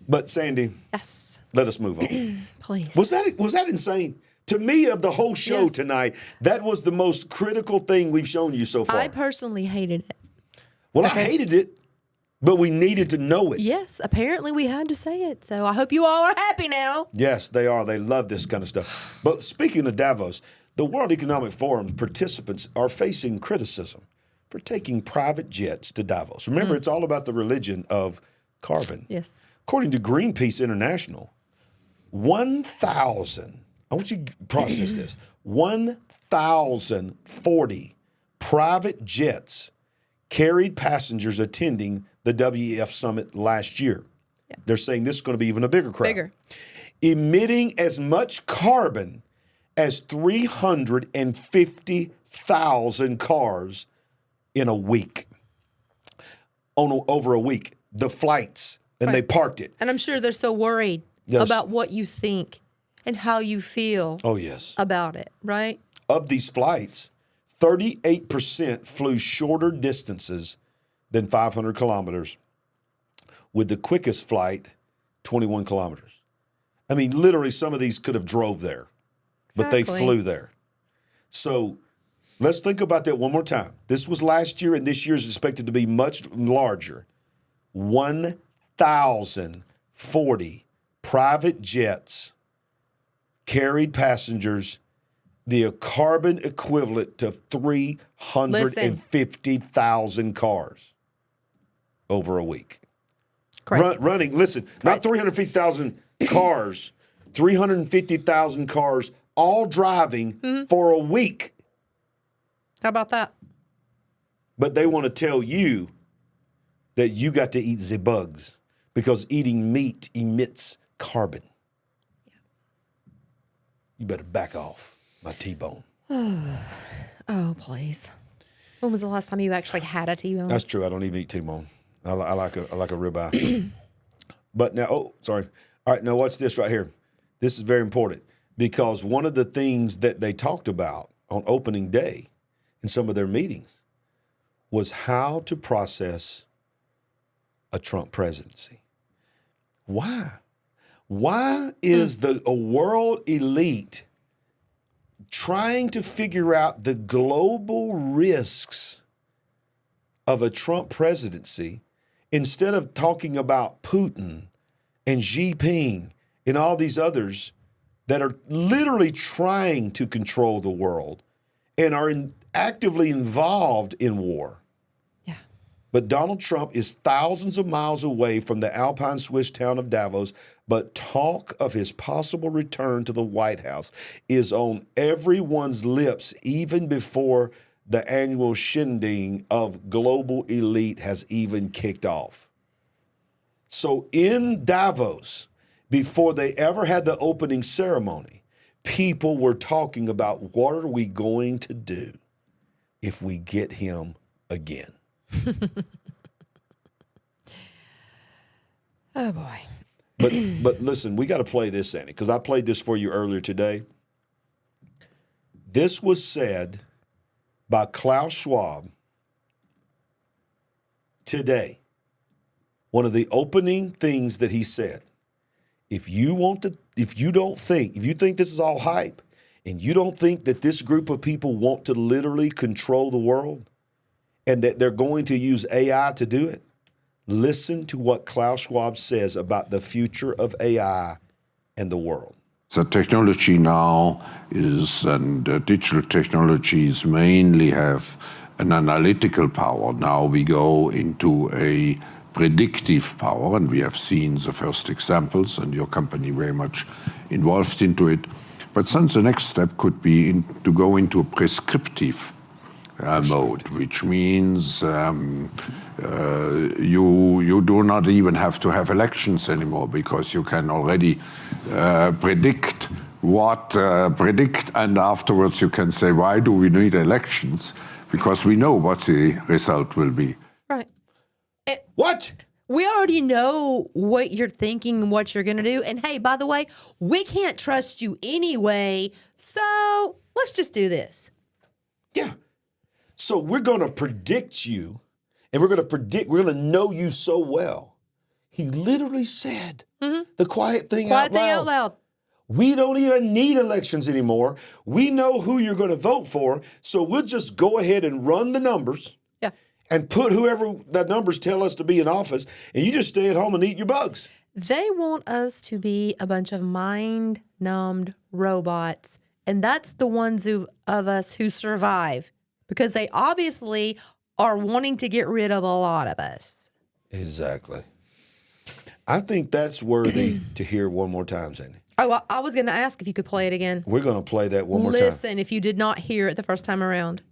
But Sandy, yes, let us move on. Please. Was that insane? To me, of the whole show tonight, that was the most critical thing we've shown you so far. I personally hated it. Well, I hated it, but we needed to know it. Yes, apparently we had to say it. So I hope you all are happy now. Yes, they are. They love this kind of stuff. But speaking of Davos, the World Economic Forum participants are facing criticism for taking private jets to Davos. Remember, it's all about the religion of carbon. Yes. According to Greenpeace International, 1,000, I want you to process this, 1,040 private jets carried passengers attending the WEF summit last year. Yeah. They're saying this is going to be even a bigger crowd. Bigger. Emitting as much carbon as 350,000 cars in a week. Over a week. The flights. And they parked it. And I'm sure they're so worried about what you think and how you feel about it, right? Of these flights, 38% flew shorter distances than 500 kilometers, with the quickest flight 21 kilometers. I mean, literally, some of these could have drove there, but they flew there. So let's think about that one more time. This was last year, and this year is expected to be much larger. 1,040 private jets carried passengers, the carbon equivalent to 350,000 cars over a week. Running, listen, not 350,000 cars, 350,000 cars all driving for a week. How about that? But they want to tell you that you got to eat the bugs because eating meat emits carbon. Yeah. You better back off, my T-bone. Oh, please. When was the last time you actually had a T-bone? That's true. I don't even eat T-bone. I like a ribeye. But now, All right, now watch this right here. This is very important because one of the things that they talked about on opening day in some of their meetings was how to process a Trump presidency. Why? Why is a world elite trying to figure out the global risks of a Trump presidency instead of talking about Putin and Xi Jinping and all these others that are literally trying to control the world and are actively involved in war? But Donald Trump is thousands of miles away from the Alpine Swiss town of Davos, but talk of his possible return to the White House is on everyone's lips even before the annual shindig of global elite has even kicked off. So in Davos, before they ever had the opening ceremony, people were talking about what are we going to do if we get him again. Oh, boy. But listen, we got to play this, Annie, because I played this for you earlier today. This was said by Klaus Schwab today. One of the opening things that he said, if you think this is all hype, and you don't think that this group of people want to literally control the world and that they're going to use AI to do it, listen to what Klaus Schwab says about the future of AI and the world. The technology now is, and digital technologies mainly have an analytical power. Now we go into a predictive power, and we have seen the first examples, and your company very much involved into it. But then the next step could be to go into a prescriptive mode, which means you do not even have to have elections anymore, because you can already predict, and afterwards you can say, why do we need elections? Because we know what the result will be. Right. What? We already know what you're thinking and what you're going to do. And hey, by the way, we can't trust you anyway, so let's just do this. Yeah. So we're going to predict you, and we're going to know you so well. He literally said the quiet thing out loud. We don't even need elections anymore. We know who you're going to vote for, so we'll just go ahead and run the numbers. Yeah. And put whoever the numbers tell us to be in office, and you just stay at home and eat your bugs. They want us to be a bunch of mind-numbed robots, and that's the ones of us who survive, because they obviously are wanting to get rid of a lot of us. Exactly. I think that's worthy to hear one more time, Sandy. Oh, well, I was going to ask if you could play it again. We're going to play that one more time. Listen, if you did not hear it the first time around.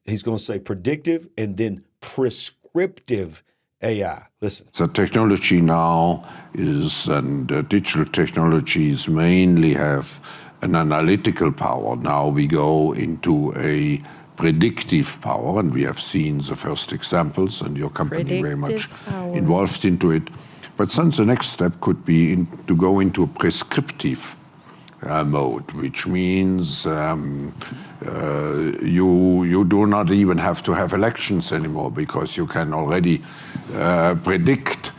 He's going to say predictive and then prescriptive AI. Listen. The technology now is, and digital technologies mainly have an analytical power. Now we go into a predictive power, and we have seen the first examples, and your company very much involved into it. But then the next step could be to go into a prescriptive mode, which means you do not even have to have elections anymore, because you can already predict,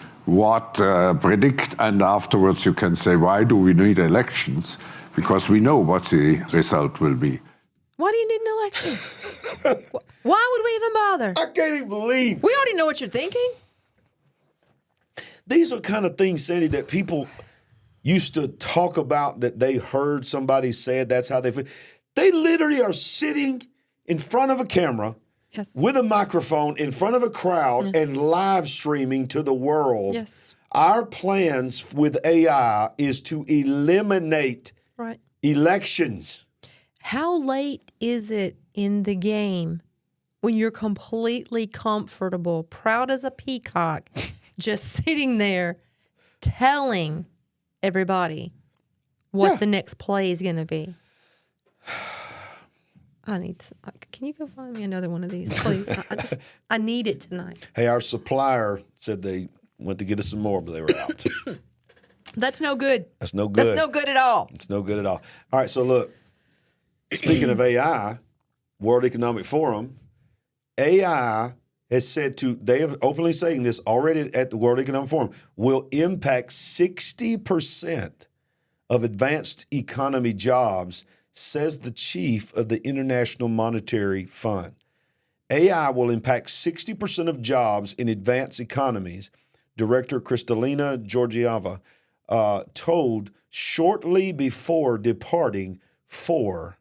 and afterwards you can say, why do we need elections? Because we know what the result will be. Why do you need an election? Why would we even bother? I can't even believe. We already know what you're thinking. These are kind of things, Sandy, that people used to talk about, that they heard somebody said that's how they feel. They literally are sitting in front of a camera with a microphone in front of a crowd and live streaming to the world. Yes. Our plans with AI is to eliminate elections. How late is it in the game when you're completely comfortable, proud as a peacock, just sitting there telling everybody what the next play is going to be? Can you go find me another one of these, please? I need it tonight. Hey, our supplier said they went to get us some more, but they were out. That's no good. That's no good. That's no good at all. It's no good at all. All right, so look, speaking of AI, World Economic Forum, AI has said they have openly saying this already at the World Economic Forum, will impact 60% of advanced economy jobs, says the chief of the International Monetary Fund. AI will impact 60% of jobs in advanced economies, Director Kristalina Georgieva told shortly before departing for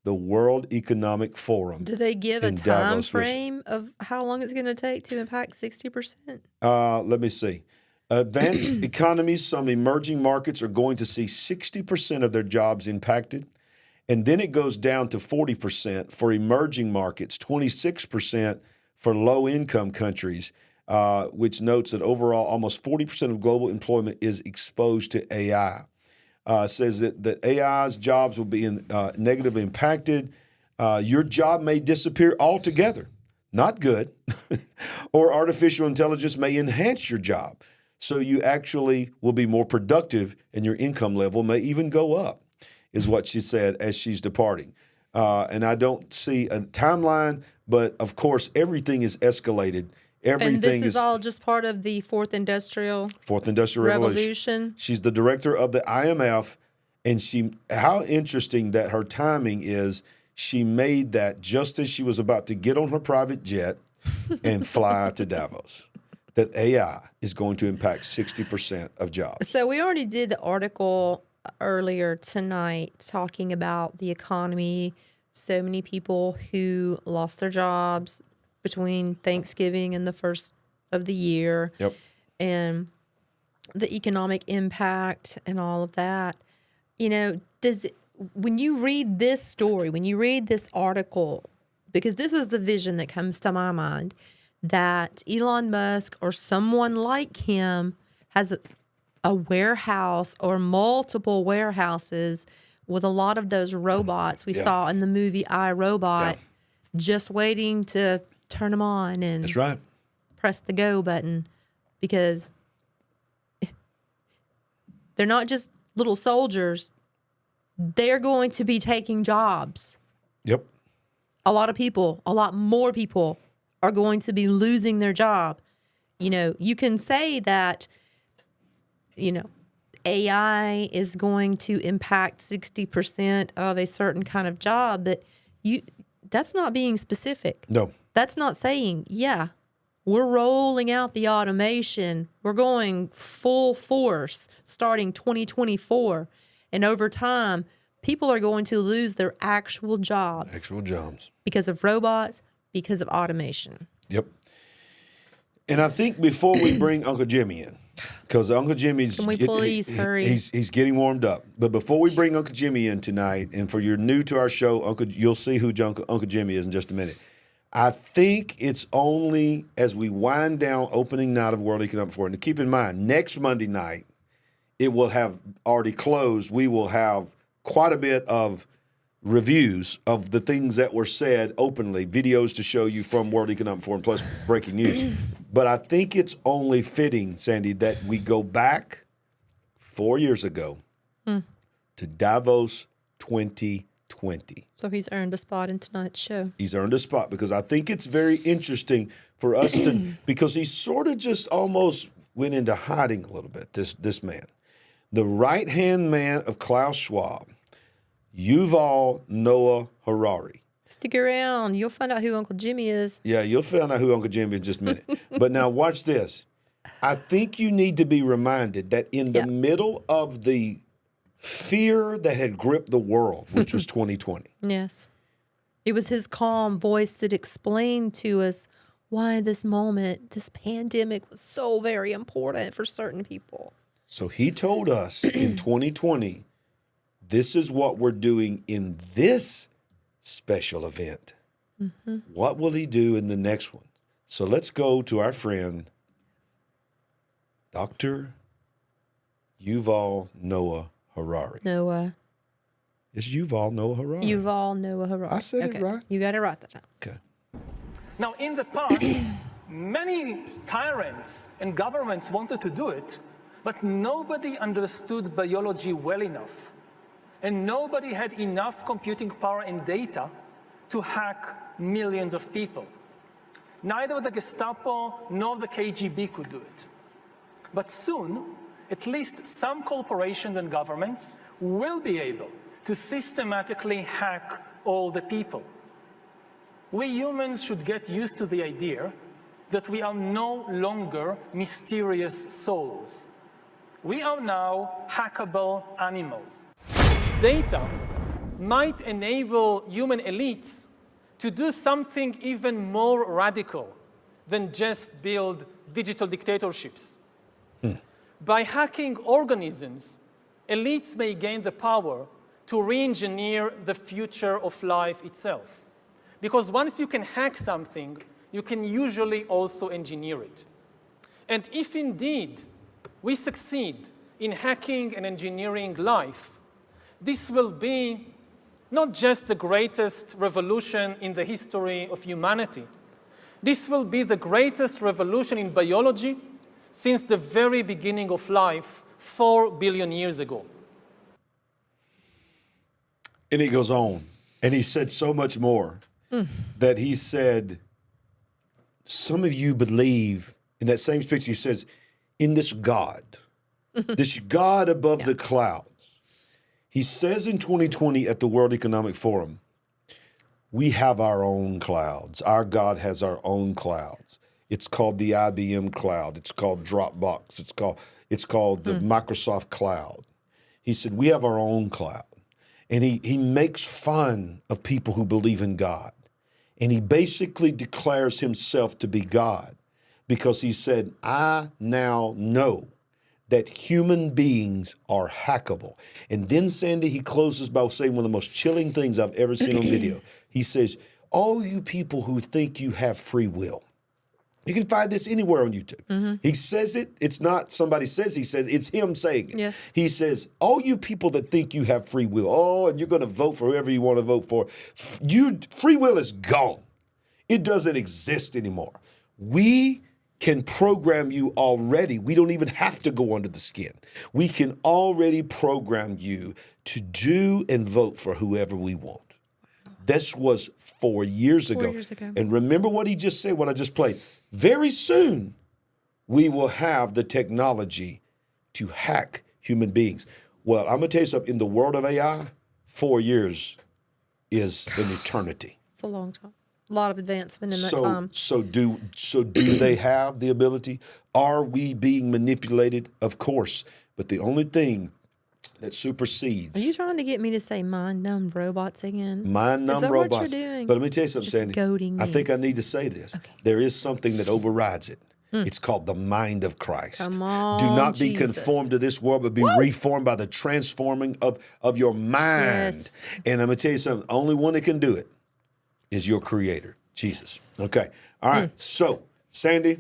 the World Economic Forum. Do they give a time frame of how long it's going to take to impact 60%? Let me see. Advanced economies, some emerging markets are going to see 60% of their jobs impacted. And then it goes down to 40% for emerging markets, 26% for low-income countries, which notes that overall almost 40% of global employment is exposed to AI. Says that AI's jobs will be negatively impacted. Your job may disappear altogether. Not good. Or artificial intelligence may enhance your job. So you actually will be more productive and your income level may even go up, is what she said as she's departing. And I don't see a timeline, but of course, everything is escalated. Everything and this is all just part of the Fourth Industrial Revolution. She's the director of the IMF, and how interesting that her timing is. She made that just as she was about to get on her private jet and fly to Davos. That AI is going to impact 60% of jobs. So we already did the article earlier tonight talking about the economy. So many people who lost their jobs between Thanksgiving and the first of the year. Yep. And the economic impact and all of that. You know, when you read this story, when you read this article, because this is the vision that comes to my mind, that Elon Musk or someone like him has a warehouse or multiple warehouses with a lot of those robots we saw in the movie I, Robot, just waiting to turn them on and that's right. Press the go button, because they're not just little soldiers. They're going to be taking jobs. Yep. A lot more people are going to be losing their job. You know, you can say that, you know, AI is going to impact 60% of a certain kind of job, but that's not being specific. No. That's not saying, we're rolling out the automation. We're going full force starting 2024. And over time, people are going to lose their actual jobs. Actual jobs. Because of robots, because of automation. Yep. And I think before we bring Uncle Jimmy in, because Uncle Jimmy's... Can we please hurry? He's getting warmed up. But before we bring Uncle Jimmy in tonight, and for you're new to our show, you'll see who Uncle Jimmy is in just a minute. I think it's only as we wind down opening night of World Economic Forum. And keep in mind, next Monday night, it will have already closed. We will have quite a bit of reviews of the things that were said openly, videos to show you from World Economic Forum, plus breaking news. But I think it's only fitting, Sandy, that we go back 4 years ago to Davos 2020. So he's earned a spot in tonight's show. He's earned a spot because I think it's very interesting for us to, because he sort of just almost went into hiding a little bit, this man. The right-hand man of Klaus Schwab, Yuval Noah Harari. Stick around. You'll find out who Uncle Jimmy is. Yeah, you'll find out who Uncle Jimmy is in just a minute. But now watch this. I think you need to be reminded that in the middle of the fear that had gripped the world, which was 2020. Yes. It was his calm voice that explained to us why this moment, this pandemic, was so very important for certain people. So he told us in 2020, this is what we're doing in this special event. Mm-hmm. What will he do in the next one? So let's go to our friend, Dr. Yuval Noah Harari. Noah. It's Yuval Noah Harari. Yuval Noah Harari. I said it right. You got it right that time. Okay. Now, in the past, many tyrants and governments wanted to do it, but nobody understood biology well enough. And nobody had enough computing power and data to hack millions of people. Neither the Gestapo nor the KGB could do it. But soon, at least some corporations and governments will be able to systematically hack all the people. We humans should get used to the idea that we are no longer mysterious souls. We are now hackable animals. Data might enable human elites to do something even more radical than just build digital dictatorships. By hacking organisms, elites may gain the power to re-engineer the future of life itself. Because once you can hack something, you can usually also engineer it. And if indeed we succeed in hacking and engineering life, this will be not just the greatest revolution in the history of humanity. This will be the greatest revolution in biology since the very beginning of life 4 billion years ago. And he goes on, and he said so much more, that he said, some of you believe, in that same speech, he says, in this God, this God above the clouds. He says in 2020 at the World Economic Forum, we have our own clouds. Our God has our own clouds. It's called the IBM cloud. It's called Dropbox. It's called the Microsoft cloud. He said, we have our own cloud. And he makes fun of people who believe in God. And he basically declares himself to be God because he said, I now know that human beings are hackable. And then, Sandy, he closes by saying one of the most chilling things I've ever seen on video. He says, all you people who think you have free will, you can find this anywhere on YouTube. He says it. It's not somebody says he says, it's him saying it. Yes. He says, all you people that think you have free will, and you're going to vote for whoever you want to vote for, free will is gone. It doesn't exist anymore. We can program you already. We don't even have to go under the skin. We can already program you to do and vote for whoever we want. This was 4 years ago. 4 years ago. And remember what he just said, what I just played. Very soon, we will have the technology to hack human beings. Well, I'm going to tell you something. In the world of AI, 4 years is an eternity. It's a long time. A lot of advancement in that time. So do they have the ability? Are we being manipulated? Of course. But the only thing that supersedes. Are you trying to get me to say mind-numbed robots again? Mind-numbed robots. What you're doing? But let me tell you something, Just Sandy. goading me. I think I need to say this. Okay. There is something that overrides it. It's called the mind of Christ. Come on, do not be Jesus. conformed to this world, but be reformed by the transforming of your mind. Yes. And I'm going to tell you something. The only one that can do it is your Creator, Jesus. Yes. Okay. All right. So, Sandy,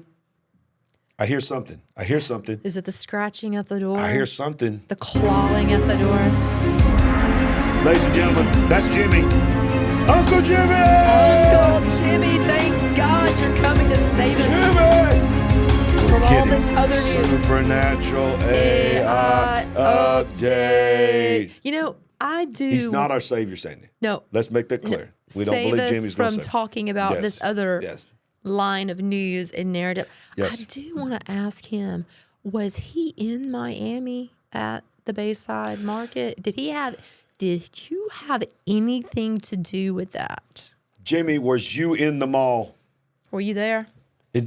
I hear something. I hear something. Is it the scratching at the door? I hear something. The clawing at the door? Ladies and gentlemen, that's Jimmy. Uncle Jimmy! Uncle Jimmy, thank God you're coming to save us. Jimmy! From all this other news. Supernatural AI update. You know, I do. He's not our Savior, Sandy. No. Let's make that clear. We don't believe Jimmy's going to from talking about this other line of news and narrative. Yes. I do want to ask him, was he in Miami at the Bayside Market? Did you have anything to do with that? Jimmy, was you in the mall? Were you there?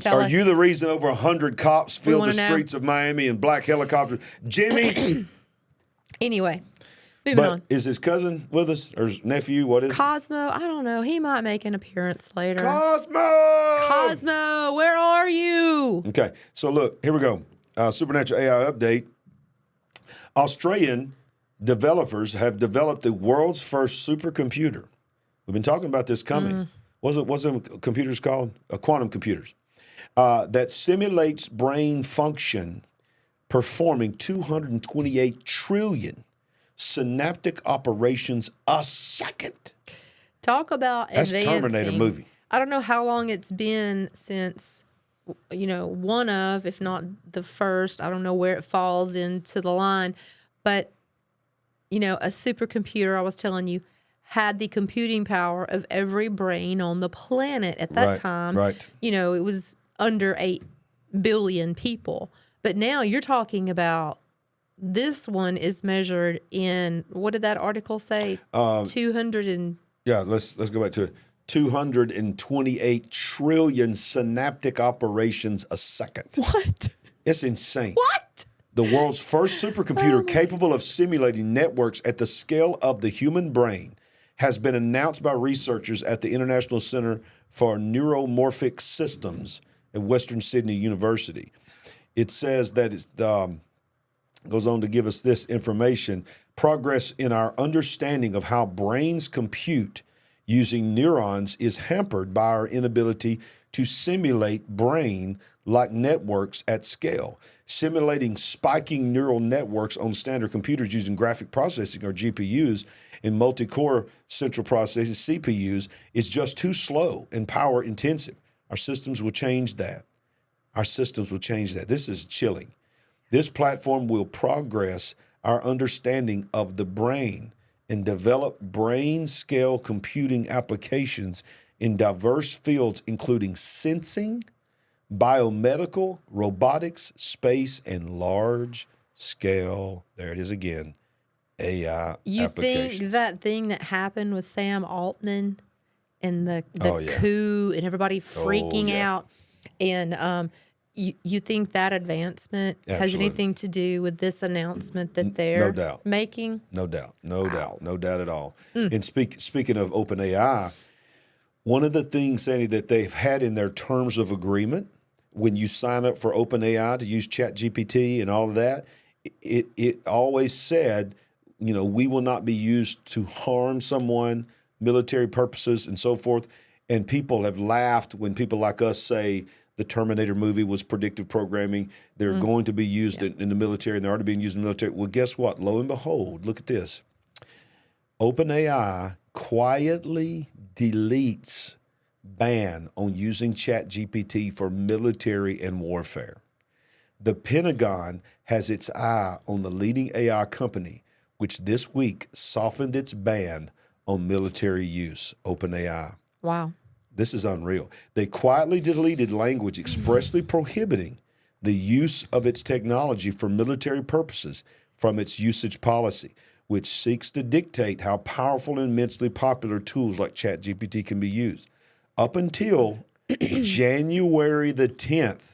Are you the reason over 100 cops filled the streets of Miami in black helicopters? Jimmy? Anyway, moving on. Is his cousin with us or his nephew? What is Cosmo? I don't know. He might make an appearance later. Cosmo, where are you? Okay, so look, here we go. Supernatural AI update. Australian developers have developed the world's first supercomputer. We've been talking about this coming. What's it computers called? Quantum computers. That simulates brain function, performing 228 trillion synaptic operations a second. Talk about advancing. That's Terminator movie. I don't know how long it's been since, one of, if not the first, I don't know where it falls into the line, but, a supercomputer, I was telling you, had the computing power of every brain on the planet at that time. Right. It was under 8 billion people. But now you're talking about this one is measured in, what did that article say? 200 and... Yeah, let's go back to it. 228 trillion synaptic operations a second. What? It's insane. What? The world's first supercomputer capable of simulating networks at the scale of the human brain has been announced by researchers at the International Center for Neuromorphic Systems at Western Sydney University. It says that it goes on to give us this information. Progress in our understanding of how brains compute using neurons is hampered by our inability to simulate brain-like networks at scale. Simulating spiking neural networks on standard computers using graphic processing, or GPUs, and multi-core central processing, CPUs, is just too slow and power intensive. Our systems will change that. Our systems will change that. This is chilling. This platform will progress our understanding of the brain and develop brain-scale computing applications in diverse fields, including sensing, biomedical, robotics, space, and large-scale, there it is again, AI you applications. Think that thing that happened with Sam Altman and the coup and everybody freaking out, and you think that advancement has anything to do with this announcement that they're making? No doubt. No doubt at all. And speaking of OpenAI, one of the things, Sandy, that they've had in their terms of agreement, when you sign up for OpenAI to use ChatGPT and all of that, it always said, we will not be used to harm someone, military purposes, and so forth. And people have laughed when people like us say the Terminator movie was predictive programming. They're going to be used in the military, and they're already being used in the military. Well, guess what? Lo and behold, look at this. OpenAI quietly deletes ban on using ChatGPT for military and warfare. The Pentagon has its eye on the leading AI company, which this week softened its ban on military use, OpenAI. Wow. This is unreal. They quietly deleted language expressly prohibiting the use of its technology for military purposes from its usage policy, which seeks to dictate how powerful and immensely popular tools like ChatGPT can be used. Up until January the 10th,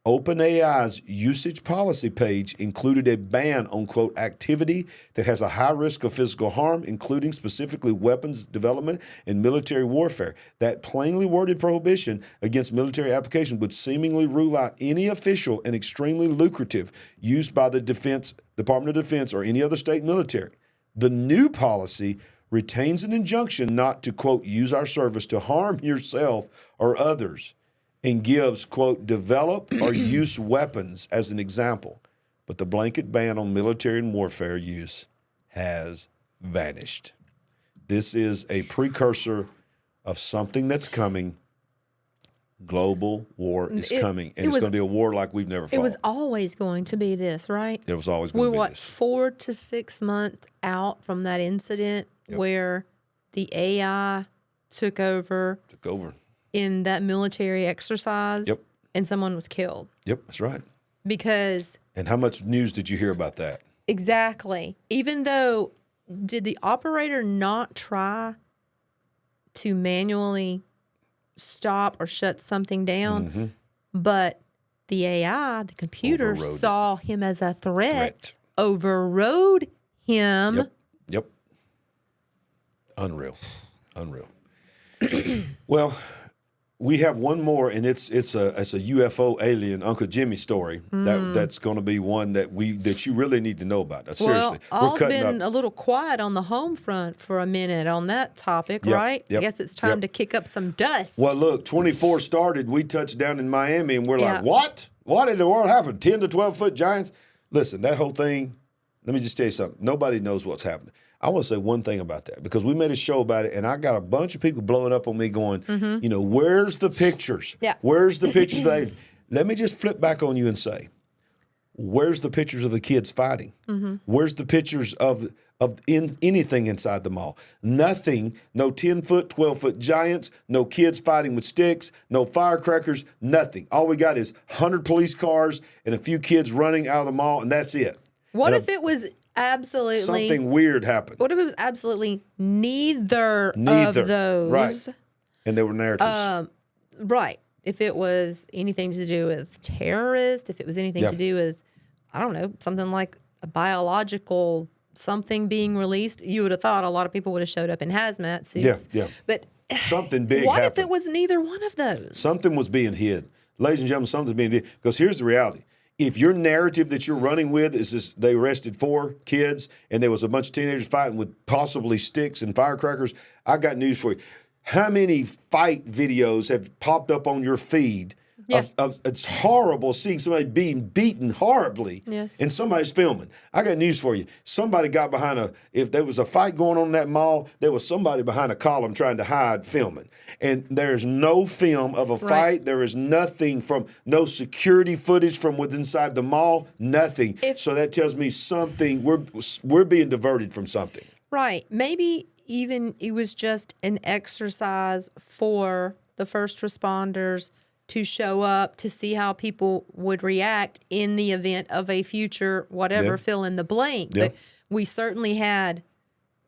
OpenAI's usage policy page included a ban on, quote, activity that has a high risk of physical harm, including specifically weapons development and military warfare. That plainly worded prohibition against military application would seemingly rule out any official and extremely lucrative use by the Department of Defense or any other state military. The new policy retains an injunction not to, quote, use our service to harm yourself or others, and gives, quote, develop or use weapons as an example. But the blanket ban on military and warfare use has vanished. This is a precursor of something that's coming. Global war is coming. And it's going to be a war like we've never fought. It was always going to be this, right? It was always going to be this. We're 4 to 6 months out from that incident where the AI took over in that military exercise, and someone was killed. Yep, that's right. And how much news did you hear about that? Exactly. Even though, did the operator not try to manually stop or shut something down? But the AI, the computer, saw him as a threat, overrode him. Yep. Unreal. Well, we have one more, and it's a UFO alien Uncle Jimmy story. That's going to be one that you really need to know about. Seriously, All's been a little quiet on the home front for a minute on that topic, right? I guess it's time to kick up some dust. Well, look, 24 started. We touched down in Miami, and we're like, what? What in the world happened? 10 to 12-foot giants? Listen, that whole thing. Let me just tell you something. Nobody knows what's happening. I want to say one thing about that, because we made a show about it, and I got a bunch of people blowing up on me going, where's the pictures? Where's the pictures? Let me just flip back on you and say, where's the pictures of the kids fighting? Where's the pictures of anything inside the mall? Nothing. No 10-foot, 12-foot giants, no kids fighting with sticks, no firecrackers, nothing. All we got is 100 police cars and a few kids running out of the mall, and that's it. What if it was absolutely something weird happened? What if it was absolutely neither of those? Right. And they were narratives. Right. If it was anything to do with terrorists, if it was anything to do with, I don't know, something like a biological something being released, you would have thought a lot of people would have showed up in hazmat suits. But something big what happened. If it was neither one of those? Something was being hid. Ladies and gentlemen, something's being hid. Because here's the reality. if your narrative that you're running with is this, they arrested 4 kids and there was a bunch of teenagers fighting with possibly sticks and firecrackers, I got news for you. How many fight videos have popped up on your feed? Yeah. It's horrible seeing somebody being beaten horribly, and somebody's filming. I got news for you. Somebody got behind if there was a fight going on in that mall, there was somebody behind a column trying to hide filming. And there's no film of a fight. There is nothing no security footage from inside the mall, nothing. So that tells me something, we're being diverted from something. Right. Maybe even it was just an exercise for the first responders to show up to see how people would react in the event of a future whatever, fill in the blank. But we certainly had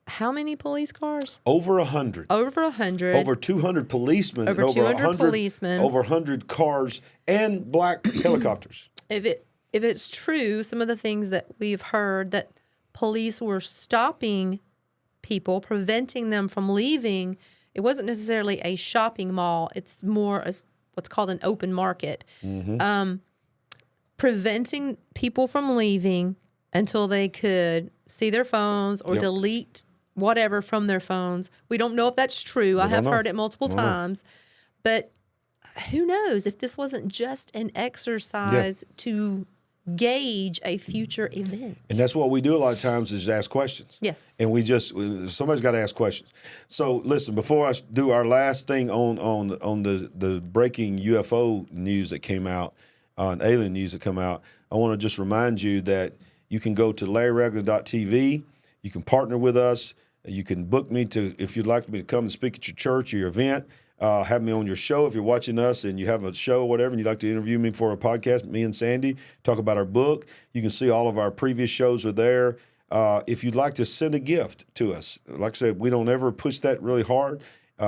how many police cars? Over 100. Over 100. Over 200 policemen. Over 200 policemen. Over 100 cars and black helicopters. If it's true, some of the things that we've heard, that police were stopping people, preventing them from leaving, it wasn't necessarily a shopping mall. It's more what's called an open market, preventing people from leaving until they could see their phones or delete whatever from their phones. We don't know if that's true. I have heard it multiple times, but who knows if this wasn't just an exercise to gauge a future event. And that's what we do a lot of times is ask questions. Yes. And somebody's got to ask questions. So listen, before I do our last thing on the breaking UFO news that came out, alien news that come out, I want to just remind you that you can go to LarryRagland.tv. You can partner with us. You can book me if you'd like me to come and speak at your church or your event. Have me on your show if you're watching us and you have a show or whatever and you'd like to interview me for a podcast, me and Sandy, talk about our book. You can see all of our previous shows are there. If you'd like to send a gift to us, like I said, we don't ever push that really hard.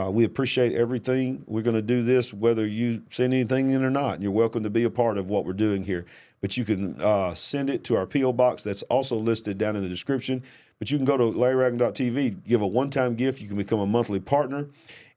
We appreciate everything. We're going to do this whether you send anything in or not. And you're welcome to be a part of what we're doing here. But you can send it to our P.O. box. That's also listed down in the description. But you can go to LarryRagland.tv, give a one-time gift. You can become a monthly partner.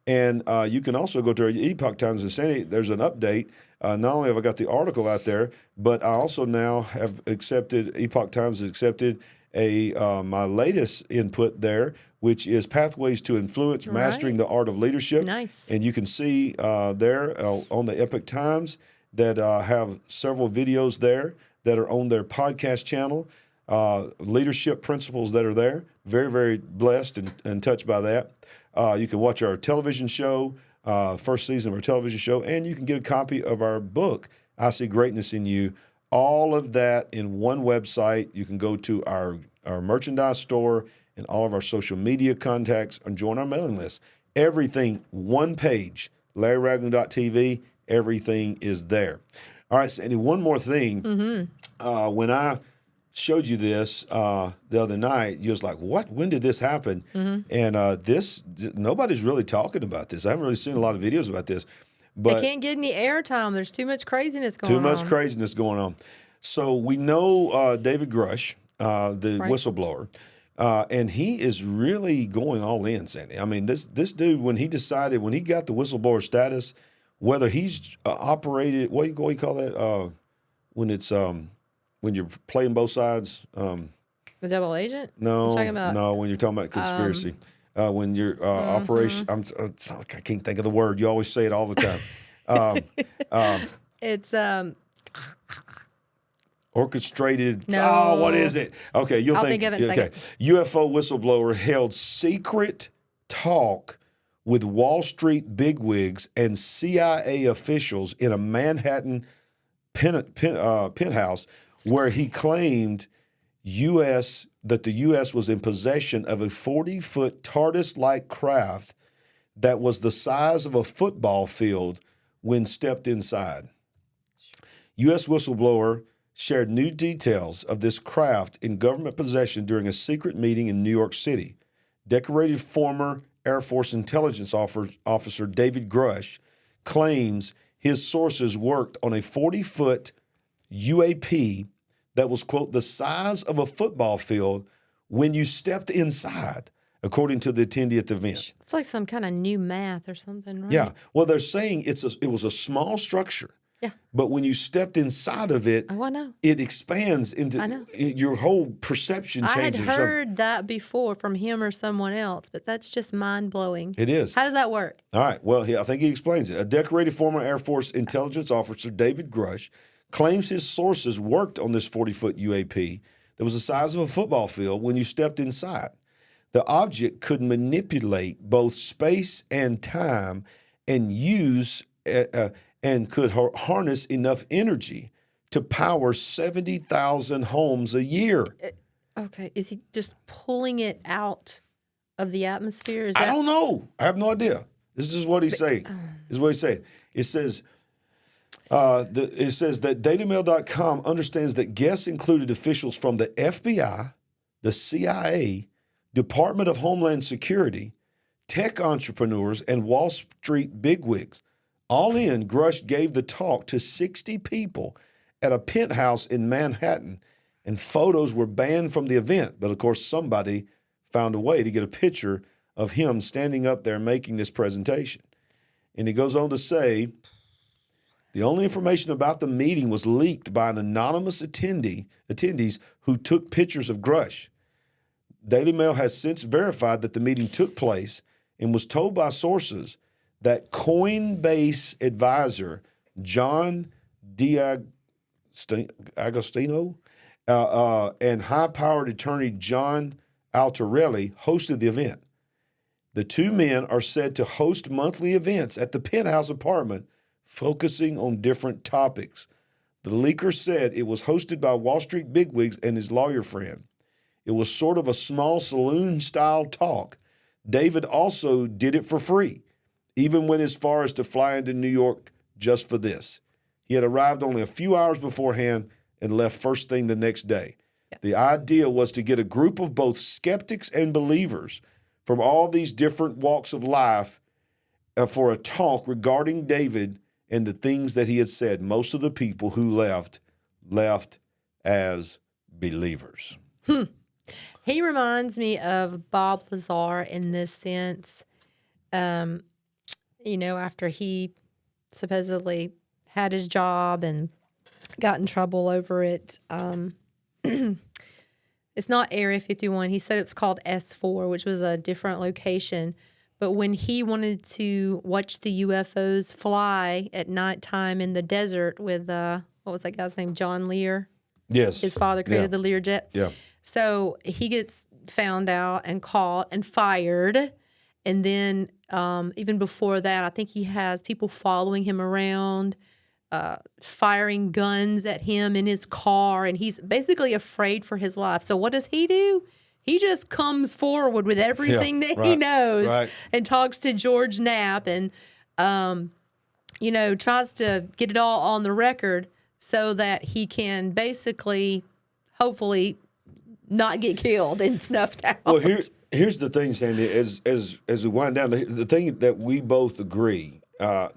And you can also go to our Epoch Times and Sandy. There's an update. Not only have I got the article out there, but I also now have accepted, Epoch Times has accepted my latest input there, which is Pathways to Influence, Mastering the Art of Leadership. Nice. And you can see there on the Epoch Times that have several videos there that are on their podcast channel, leadership principles that are there. Very, very blessed and touched by that. You can watch our television show, first season of our television show, and you can get a copy of our book, I See Greatness in You. All of that in one website. You can go to our merchandise store and all of our social media contacts and join our mailing list. Everything, one page, LarryRagland.tv, everything is there. All right, Sandy, one more thing. Mm-hmm. When I showed you this the other night, you was like, what? When did this happen? Mm-hmm. And nobody's really talking about this. I haven't really seen a lot of videos about this. But they can't get any airtime. There's too much craziness going on. Too much craziness going on. So we know David Grush, the whistleblower, and he is really going all in, Sandy. I mean, this dude, when he got the whistleblower status, whether he's operated, what do you call that? When it's when you're playing both sides. The double agent? No, no. When you're talking about conspiracy. When you're operation, I can't think of the word. You always say it all the time. It's orchestrated. No. Oh, what is it? Okay, I'll think of it in a second. UFO whistleblower held secret talk with Wall Street bigwigs and CIA officials in a Manhattan penthouse, where he claimed that the U.S. was in possession of a 40-foot TARDIS-like craft that was the size of a football field when stepped inside. U.S. whistleblower shared new details of this craft in government possession during a secret meeting in New York City. Decorated former Air Force intelligence officer David Grush claims his sources worked on a 40-foot UAP that was, quote, the size of a football field when you stepped inside, according to the attendee at the event. It's like some kind of new math or something, right? Yeah. Well, they're saying it was a small structure. Yeah. But when you stepped inside of it, I know. it expands into your whole perception changes. I had heard that before from him or someone else, but that's just mind-blowing. It is. How does that work? All right. Well, I think he explains it. A decorated former Air Force intelligence officer, David Grush, claims his sources worked on this 40-foot UAP that was the size of a football field when you stepped inside. The object could manipulate both space and time and could harness enough energy to power 70,000 homes a year. Okay. Is he just pulling it out of the atmosphere? I don't know. I have no idea. This is what he's saying. This is what he's saying. It says that DailyMail.com understands that guests included officials from the FBI, the CIA, Department of Homeland Security, tech entrepreneurs, and Wall Street bigwigs. All in, Grush gave the talk to 60 people at a penthouse in Manhattan, and photos were banned from the event. But, of course, somebody found a way to get a picture of him standing up there making this presentation. And he goes on to say, the only information about the meeting was leaked by an anonymous attendees who took pictures of Grush. Daily Mail has since verified that the meeting took place and was told by sources that Coinbase advisor John D'Agostino and high-powered attorney John Altarelli hosted the event. The two men are said to host monthly events at the penthouse apartment focusing on different topics. The leaker said it was hosted by Wall Street bigwigs and his lawyer friend. It was sort of a small saloon-style talk. David also did it for free, even went as far as to fly into New York just for this. He had arrived only a few hours beforehand and left first thing the next day. Yeah. The idea was to get a group of both skeptics and believers from all these different walks of life for a talk regarding David and the things that he had said. Most of the people who left as believers. He reminds me of Bob Lazar in this sense. After he supposedly had his job and got in trouble over it. It's not Area 51. He said it was called S4, which was a different location. But when he wanted to watch the UFOs fly at nighttime in the desert with, what was that guy's name? John Lear? Yes. His father created the Lear jet. Yeah. So he gets found out and caught and fired. And then even before that, I think he has people following him around, firing guns at him in his car. And he's basically afraid for his life. So what does he do? He just comes forward with everything that he knows and talks to George Knapp and, tries to get it all on the record so that he can basically, hopefully, not get killed and snuffed out. Well, here's the thing, Sandy. As we wind down, the thing that we both agree,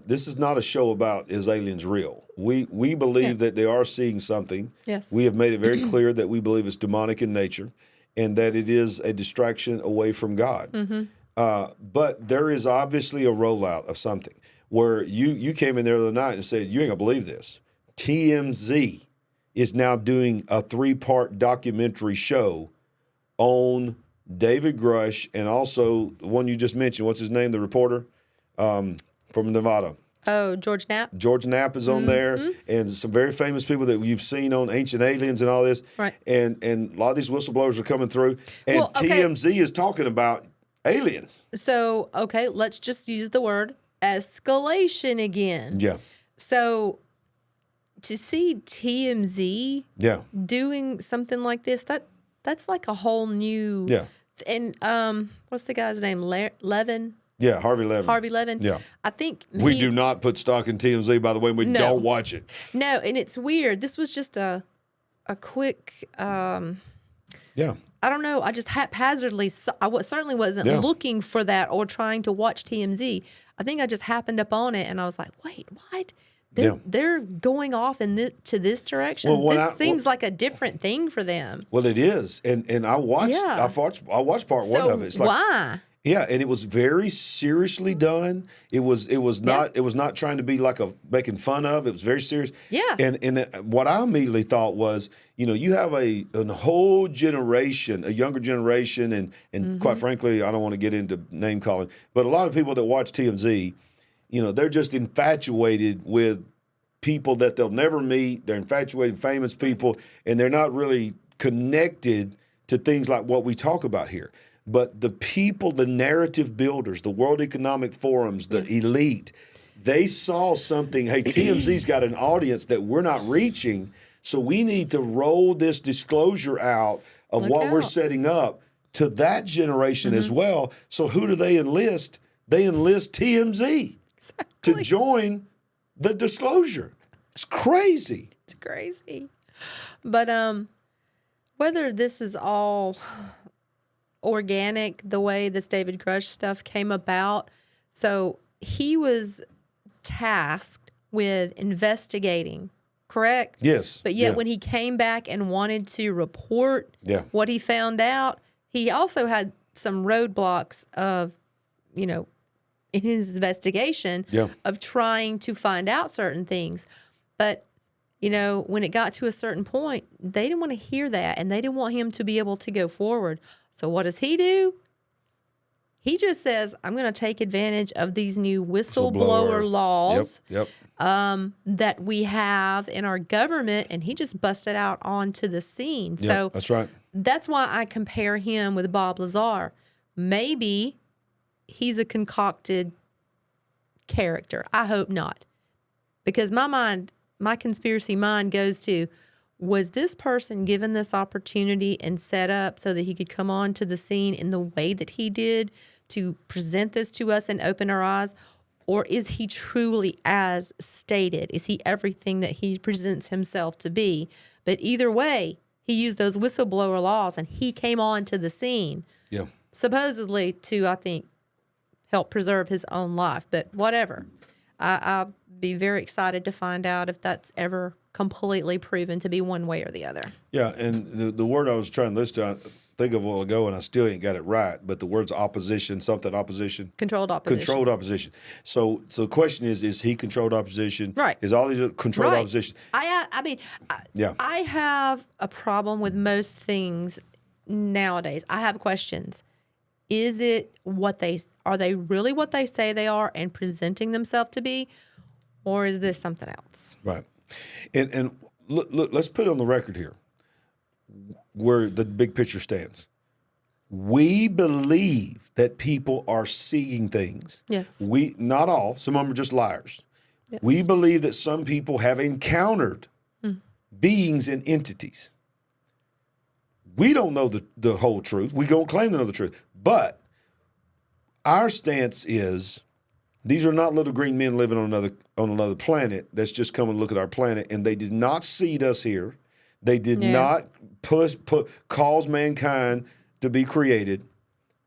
this is not a show about is aliens real. We believe that they are seeing something. Yes. We have made it very clear that we believe it's demonic in nature and that it is a distraction away from God. Mm-hmm. But there is obviously a rollout of something where you came in there the other night and said, you ain't going to believe this. TMZ is now doing a 3-part documentary show on David Grush and also the one you just mentioned. What's his name? The reporter from Nevada. Oh, George Knapp. George Knapp is on there, and some very famous people that you've seen on Ancient Aliens and all this. Right. And a lot of these whistleblowers are coming through, and TMZ is talking about aliens. So, okay, let's just use the word escalation again. Yeah. So, to see TMZ doing something like this, that's like a whole new. Yeah. And what's the guy's name? Levin. Yeah, Harvey Levin. Harvey Levin. Yeah. I think we do not put stock in TMZ, by the way. We don't watch it. No, and it's weird. This was just a quick. I don't know. I just haphazardly. I certainly wasn't looking for that or trying to watch TMZ. I think I just happened upon it, and I was like, "Wait, what? They're going off to this direction. Well, this seems like a different thing for them." Well, it is, and I watched. I watched part one of it. It's like, why? Yeah, and it was very seriously done. It was not trying to be like making fun of. It was very serious. Yeah. And what I immediately thought was, you have a whole generation, a younger generation, and quite frankly, I don't want to get into name calling, but a lot of people that watch TMZ, they're just infatuated with people that they'll never meet. They're infatuated with famous people, and they're not really connected to things like what we talk about here. But the people, the narrative builders, the World Economic Forums, the elite, they saw something. Hey, TMZ's got an audience that we're not reaching, so we need to roll this disclosure out of we're setting up to that generation as well. So who do they enlist? They enlist TMZ to join the disclosure. It's crazy. It's crazy. But whether this is all organic, the way this David Grush stuff came about. So he was tasked with investigating, correct? Yes. But yet when he came back and wanted to report what he found out, he also had some roadblocks of, in his investigation of trying to find out certain things. But, when it got to a certain point, they didn't want to hear that, and they didn't want him to be able to go forward. So what does he do? He just says, I'm going to take advantage of these new whistleblower laws that we have in our government, and he just busted out onto the scene. Yep, so that's right. That's why I compare him with Bob Lazar. Maybe he's a concocted character. I hope not. Because my conspiracy mind goes to, was this person given this opportunity and set up so that he could come on to the scene in the way that he did to present this to us and open our eyes? Or is he truly as stated? Is he everything that he presents himself to be? But either way, he used those whistleblower laws and he came on to the scene. Yeah. Supposedly to, I think, help preserve his own life. But whatever. I'll be very excited to find out if that's ever completely proven to be one way or the other. Yeah, and the word I was trying to think of a while ago, and I still ain't got it right, but the word's opposition. Controlled opposition. So the question is he controlled opposition? Right. Is all these controlled opposition? I have a problem with most things nowadays. I have questions. Is it are they really what they say they are and presenting themselves to be, or is this something else? Right. And look, let's put it on the record here where the big picture stands. We believe that people are seeing things. Yes. Not all, some of them are just liars. Yes. We believe that some people have encountered beings and entities. We don't know the whole truth. We don't claim to know the truth. But our stance is these are not little green men living on another planet that's just come and look at our planet, and they did not seed us here. They did not cause mankind to be created.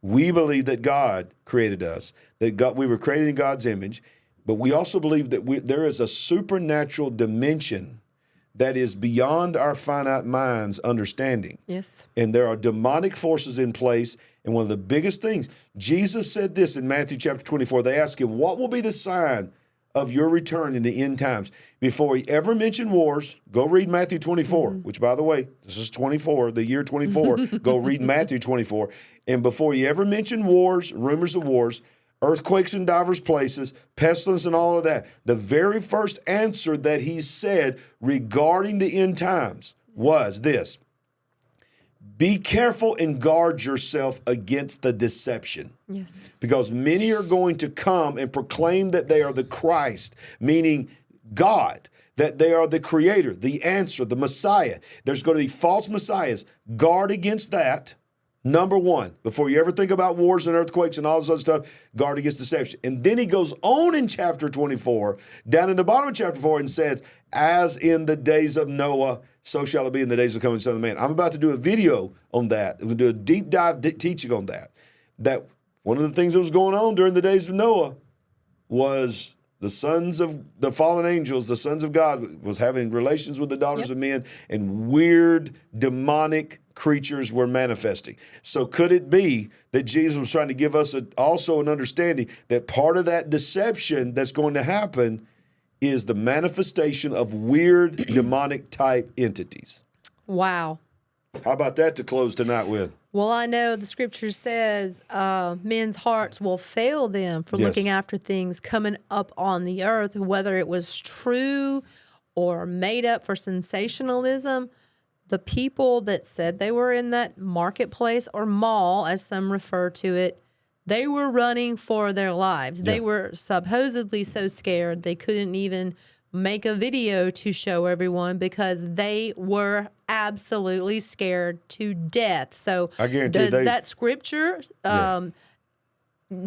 We believe that God created us, that we were created in God's image, but we also believe that there is a supernatural dimension that is beyond our finite mind's understanding. Yes. And there are demonic forces in place. And one of the biggest things, Jesus said this in Matthew chapter 24. They asked him, what will be the sign of your return in the end times? Before he ever mentioned wars, go read Matthew 24, which, by the way, this is 24, the year 24. Go read Matthew 24. And before he ever mentioned wars, rumors of wars, earthquakes in diverse places, pestilence and all of that, the very first answer that he said regarding the end times was this: be careful and guard yourself against the deception. Yes. Because many are going to come and proclaim that they are the Christ, meaning God, that they are the creator, the answer, the Messiah. There's going to be false messiahs. Guard against that. Number one, before you ever think about wars and earthquakes and all this other stuff, guard against deception. And then he goes on in chapter 24, down in the bottom of chapter 4, and says, as in the days of Noah, so shall it be in the days of the coming Son of Man. I'm about to do a video on that. We're going to do a deep dive teaching on that. That one of the things that was going on during the days of Noah was the sons of the fallen angels, the sons of God, was having relations with the daughters of men, and weird demonic creatures were manifesting. So could it be that Jesus was trying to give us also an understanding that part of that deception that's going to happen is the manifestation of weird demonic type entities? Wow. How about that to close tonight with? Well, I know the scripture says men's hearts will fail them for looking after things coming up on the earth, whether it was true or made up for sensationalism. The people that said they were in that marketplace or mall, as some refer to it, they were running for their lives. They were supposedly so scared they couldn't even make a video to show everyone because they were absolutely scared to death. So I guarantee does that scripture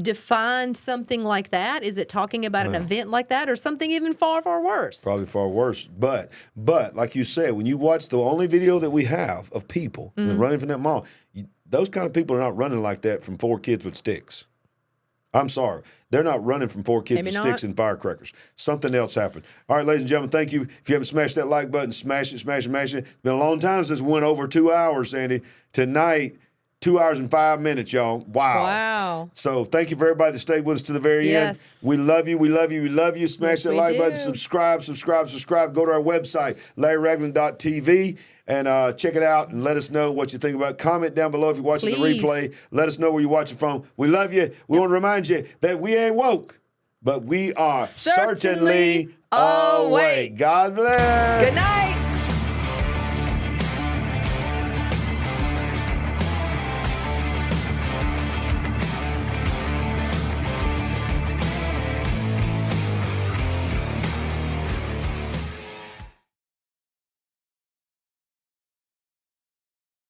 define something like that? Is it talking about an event like that or something even far, far worse? Probably far worse. But like you said, when you watch the only video that we have of people running from that mall, those kind of people are not running like that from 4 kids with sticks. I'm sorry. They're not running from 4 kids with sticks and firecrackers. Something else happened. All right, ladies and gentlemen, thank you. If you haven't smashed that like button, smash it, smash it, smash it. It's been a long time since we went over 2 hours, Sandy. Tonight, 2 hours and 5 minutes, y'all. Wow. So thank you for everybody that stayed with us to the very end. We love you. We love you. We love you. Smash that like button. Subscribe. Go to our website, LarryRagland.tv. And check it out and let us know what you think about it. Comment down below if you're watching the replay. Let us know where you're watching from. We love you. We want to remind you that we ain't woke, but we are certainly awake. God bless. Good night.